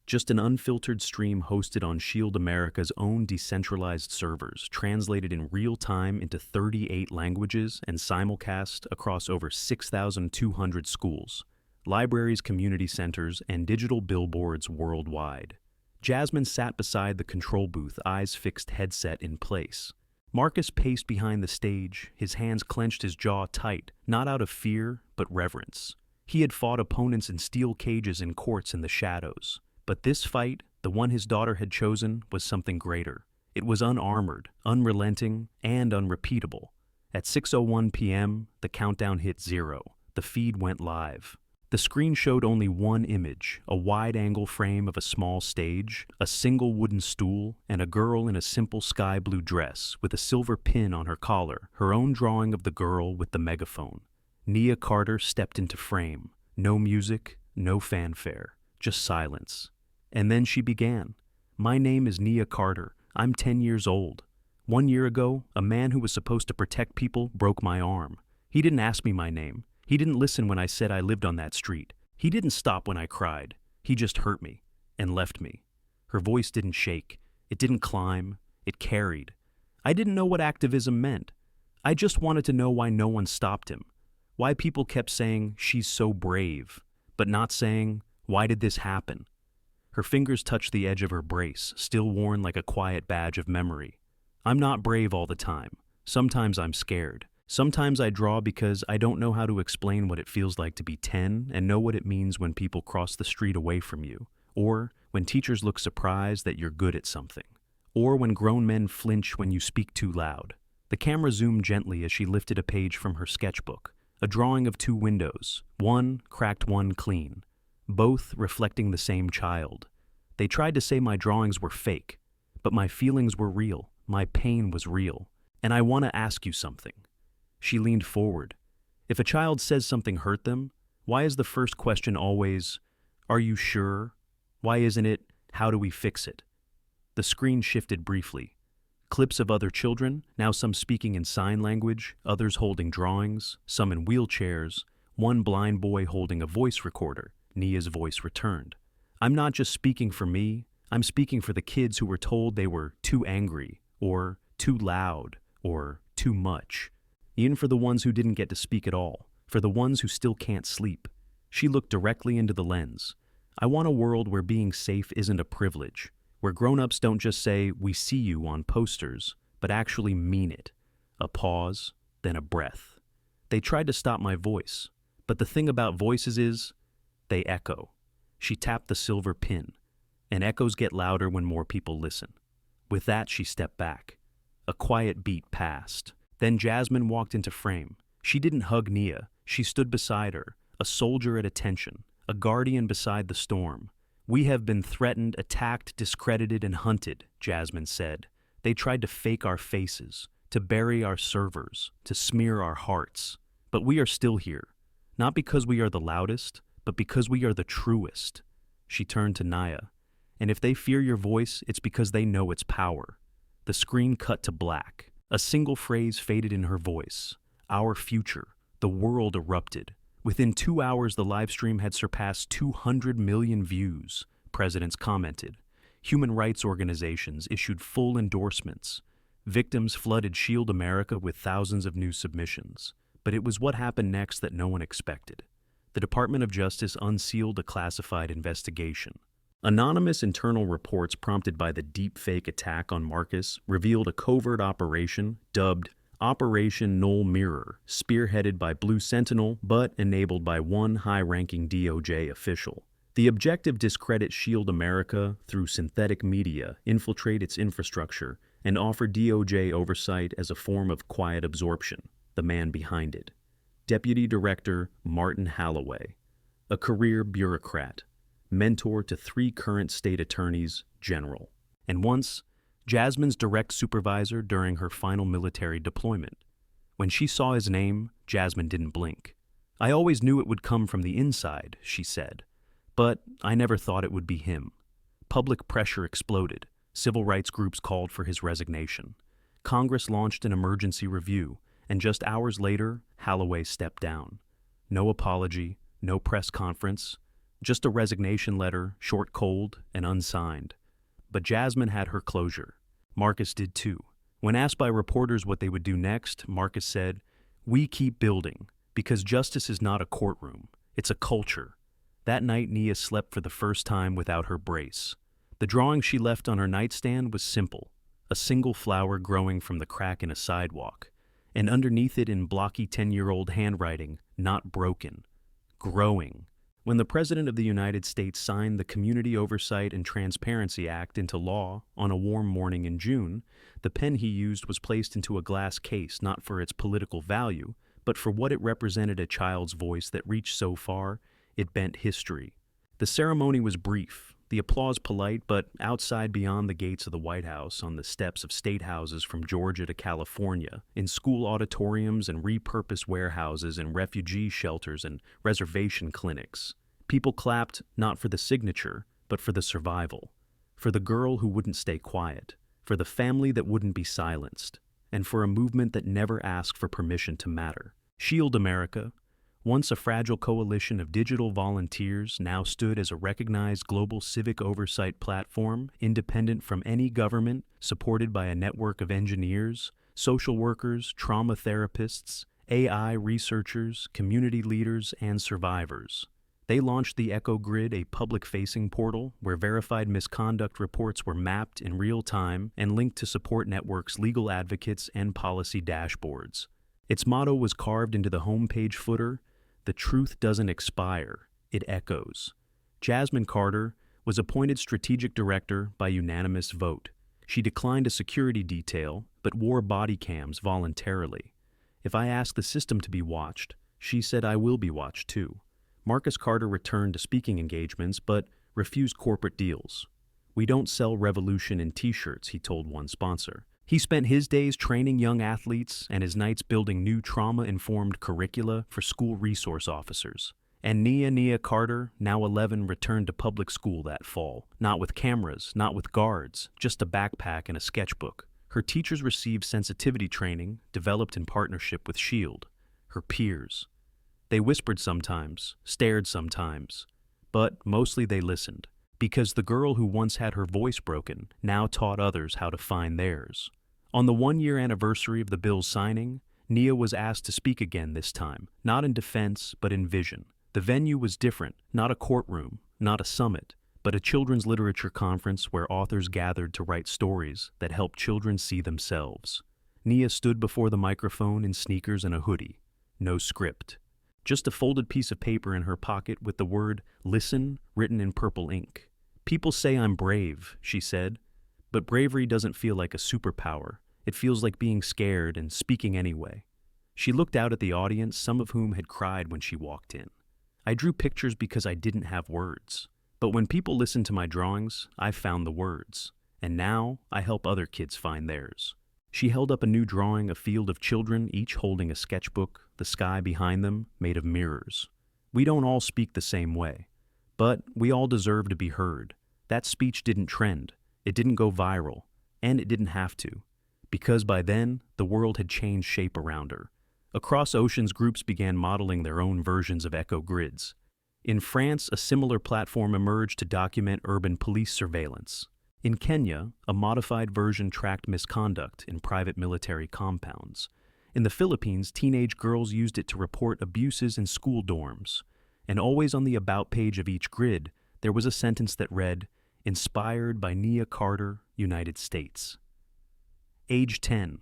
Just an unfiltered stream hosted on Shield America's own decentralized servers, translated in real time into 38 languages and simulcast across over 6,200 schools, libraries, community centers, and digital billboards worldwide. Jasmine sat beside the control booth, eyes fixed, headset in place. Marcus paced behind the stage, his hands clenched, his jaw tight, not out of fear, but reverence. He had fought opponents in steel cages in courts in the shadows. But this fight, the one his daughter had chosen, was something greater. It was unarmored, unrelenting, and unrepeatable. At 6:01 p.m., the countdown hit 0. The feed went live. The screen showed only one image, a wide-angle frame of a small stage, a single wooden stool, and a girl in a simple sky blue dress with a silver pin on her collar, her own drawing of the girl with the megaphone. Nia Carter stepped into frame. No music, no fanfare, just silence. And then she began. "My name is Nia Carter. I'm 10 years old. 1 year ago, a man who was supposed to protect people broke my arm. He didn't ask me my name. He didn't listen when I said I lived on that street. He didn't stop when I cried. He just hurt me and left me." Her voice didn't shake. It didn't climb. It carried. "I didn't know what activism meant. I just wanted to know why no one stopped him. Why people kept saying, 'She's so brave,' but not saying, 'Why did this happen?'" Her fingers touched the edge of her brace, still worn like a quiet badge of memory. "I'm not brave all the time. Sometimes I'm scared. Sometimes I draw because I don't know how to explain what it feels like to be 10 and know what it means when people cross the street away from you, or when teachers look surprised that you're good at something, or when grown men flinch when you speak too loud." The camera zoomed gently as she lifted a page from her sketchbook, a drawing of 2 windows, one cracked, one clean, both reflecting the same child. They tried to say my drawings were fake, but my feelings were real, my pain was real, and I want to ask you something. She leaned forward. If a child says something hurt them, why is the first question always, "Are you sure?" Why isn't it, "How do we fix it?" The screen shifted briefly. Clips of other children, now some speaking in sign language, others holding drawings, some in wheelchairs, one blind boy holding a voice recorder. Nia's voice returned. "I'm not just speaking for me, I'm speaking for the kids who were told they were too angry, or too loud, or too much. Even for the ones who didn't get to speak at all, for the ones who still can't sleep." She looked directly into the lens. "I want a world where being safe isn't a privilege, where grown-ups don't just say, 'We see you' on posters, but actually mean it." A pause, then a breath. "They tried to stop my voice, but the thing about voices is, they echo." She tapped the silver pin, and echoes get louder when more people listen. With that, she stepped back. A quiet beat passed. Then Jasmine walked into frame. She didn't hug Nia. She stood beside her, a soldier at attention, a guardian beside the storm. "We have been threatened, attacked, discredited, and hunted," Jasmine said. "They tried to fake our faces, to bury our servers, to smear our hearts. But we are still here, not because we are the loudest, but because we are the truest." She turned to Nia. "And if they fear your voice, it's because they know its power." The screen cut to black. A single phrase faded in her voice. "Our future." The world erupted. Within 2 hours, the live stream had surpassed 200 million views, presidents commented. Human rights organizations issued full endorsements. Victims flooded Shield America with thousands of new submissions. But it was what happened next that no one expected. The Department of Justice unsealed a classified investigation. Anonymous internal reports prompted by the deep-fake attack on Marcus revealed a covert operation dubbed Operation Null Mirror, spearheaded by Blue Sentinel but enabled by one high-ranking DOJ official. The objective: discredit Shield America through synthetic media, infiltrate its infrastructure, and offer DOJ oversight as a form of quiet absorption. The man behind it: Deputy Director Martin Holloway, a career bureaucrat, mentor to 3 current state attorneys general, and once Jasmine's direct supervisor during her final military deployment. When she saw his name, Jasmine didn't blink. "I always knew it would come from the inside," she said, "but I never thought it would be him." Public pressure exploded. Civil rights groups called for his resignation. Congress launched an emergency review, and just hours later, Holloway stepped down. No apology, no press conference, just a resignation letter, short, cold, and unsigned. But Jasmine had her closure. Marcus did too. When asked by reporters what they would do next, Marcus said, "We keep building, because justice is not a courtroom, it's a culture." That night, Nia slept for the first time without her brace. The drawing she left on her nightstand was simple: a single flower growing from the crack in a sidewalk, and underneath it in blocky 10-year-old handwriting, "Not broken, growing." When the President of the United States signed the Community Oversight and Transparency Act into law on a warm morning in June, the pen he used was placed into a glass case not for its political value, but for what it represented: a child's voice that reached so far it bent history. The ceremony was brief, the applause polite, but outside beyond the gates of the White House, on the steps of state houses from Georgia to California, in school auditoriums and repurposed warehouses and refugee shelters and reservation clinics, people clapped not for the signature, but for the survival, for the girl who wouldn't stay quiet, for the family that wouldn't be silenced, and for a movement that never asked for permission to matter. Shield America, once a fragile coalition of digital volunteers, now stood as a recognized global civic oversight platform, independent from any government, supported by a network of engineers, social workers, trauma therapists, AI researchers, community leaders, and survivors. They launched the Echo Grid, a public-facing portal where verified misconduct reports were mapped in real time and linked to support networks, legal advocates, and policy dashboards. Its motto was carved into the homepage footer: "The truth doesn't expire, it echoes." Jasmine Carter was appointed strategic director by unanimous vote. She declined a security detail, but wore body cams voluntarily. "If I ask the system to be watched," she said, "I will be watched too." Marcus Carter returned to speaking engagements, but refused corporate deals. "We don't sell revolution in t-shirts," he told one sponsor. He spent his days training young athletes and his nights building new trauma-informed curricula for school resource officers. And Nia Carter, now 11, returned to public school that fall. Not with cameras, not with guards, just a backpack and a sketchbook. Her teachers received sensitivity training, developed in partnership with SHIELD. Her peers. They whispered sometimes, stared sometimes, but mostly they listened. Because the girl who once had her voice broken now taught others how to find theirs. On the 1-year anniversary of the bill's signing, Nia was asked to speak again this time, not in defense, but in vision. The venue was different, not a courtroom, not a summit, but a children's literature conference where authors gathered to write stories that helped children see themselves. Nia stood before the microphone in sneakers and a hoodie. No script. Just a folded piece of paper in her pocket with the word "Listen" written in purple ink. "People say I'm brave," she said, "but bravery doesn't feel like a superpower. It feels like being scared and speaking anyway." She looked out at the audience, some of whom had cried when she walked in. "I drew pictures because I didn't have words. But when people listen to my drawings, I've found the words. And now I help other kids find theirs." She held up a new drawing, a field of children, each holding a sketchbook, the sky behind them made of mirrors. "We don't all speak the same way, but we all deserve to be heard." That speech didn't trend, it didn't go viral, and it didn't have to, because by then, the world had changed shape around her. Across oceans, groups began modeling their own versions of echo grids. In France, a similar platform emerged to document urban police surveillance. In Kenya, a modified version tracked misconduct in private military compounds. In the Philippines, teenage girls used it to report abuses in school dorms. And always on the about page of each grid, there was a sentence that read, "Inspired by Nia Carter, United States." Age 10.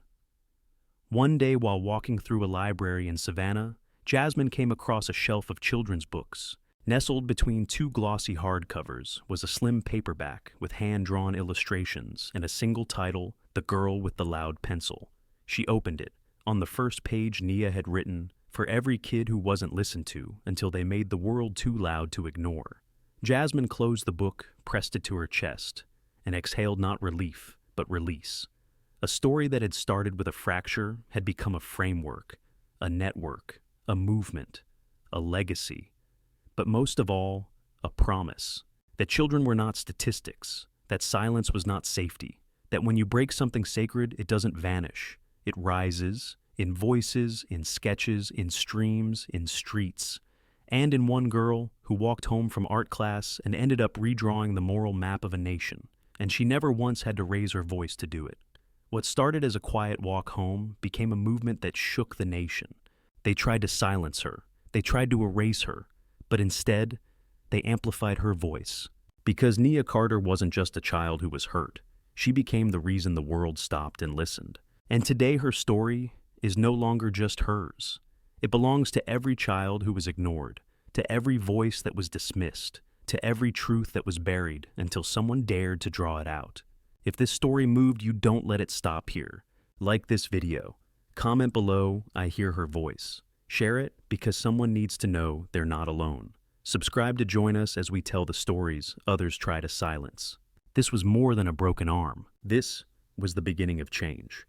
One day while walking through a library in Savannah, Jasmine came across a shelf of children's books. Nestled between two glossy hardcovers was a slim paperback with hand-drawn illustrations and a single title, "The Girl with the Loud Pencil." She opened it. On the first page, Nia had written, "For every kid who wasn't listened to until they made the world too loud to ignore." Jasmine closed the book, pressed it to her chest, and exhaled not relief, but release. A story that had started with a fracture had become a framework, a network, a movement, a legacy. But most of all, a promise that children were not statistics, that silence was not safety, that when you break something sacred, it doesn't vanish. It rises, in voices, in sketches, in streams, in streets, and in one girl who walked home from art class and ended up redrawing the moral map of a nation, and she never once had to raise her voice to do it. What started as a quiet walk home became a movement that shook the nation. They tried to silence her, they tried to erase her, but instead, they amplified her voice. Because Nia Carter wasn't just a child who was hurt, she became the reason the world stopped and listened. And today her story is no longer just hers. It belongs to every child who was ignored, to every voice that was dismissed, to every truth that was buried until someone dared to draw it out. If this story moved you, don't let it stop here. Like this video. Comment below, "I hear her voice." Share it because someone needs to know they're not alone. Subscribe to join us as we tell the stories others try to silence. This was more than a broken arm. This was the beginning of change.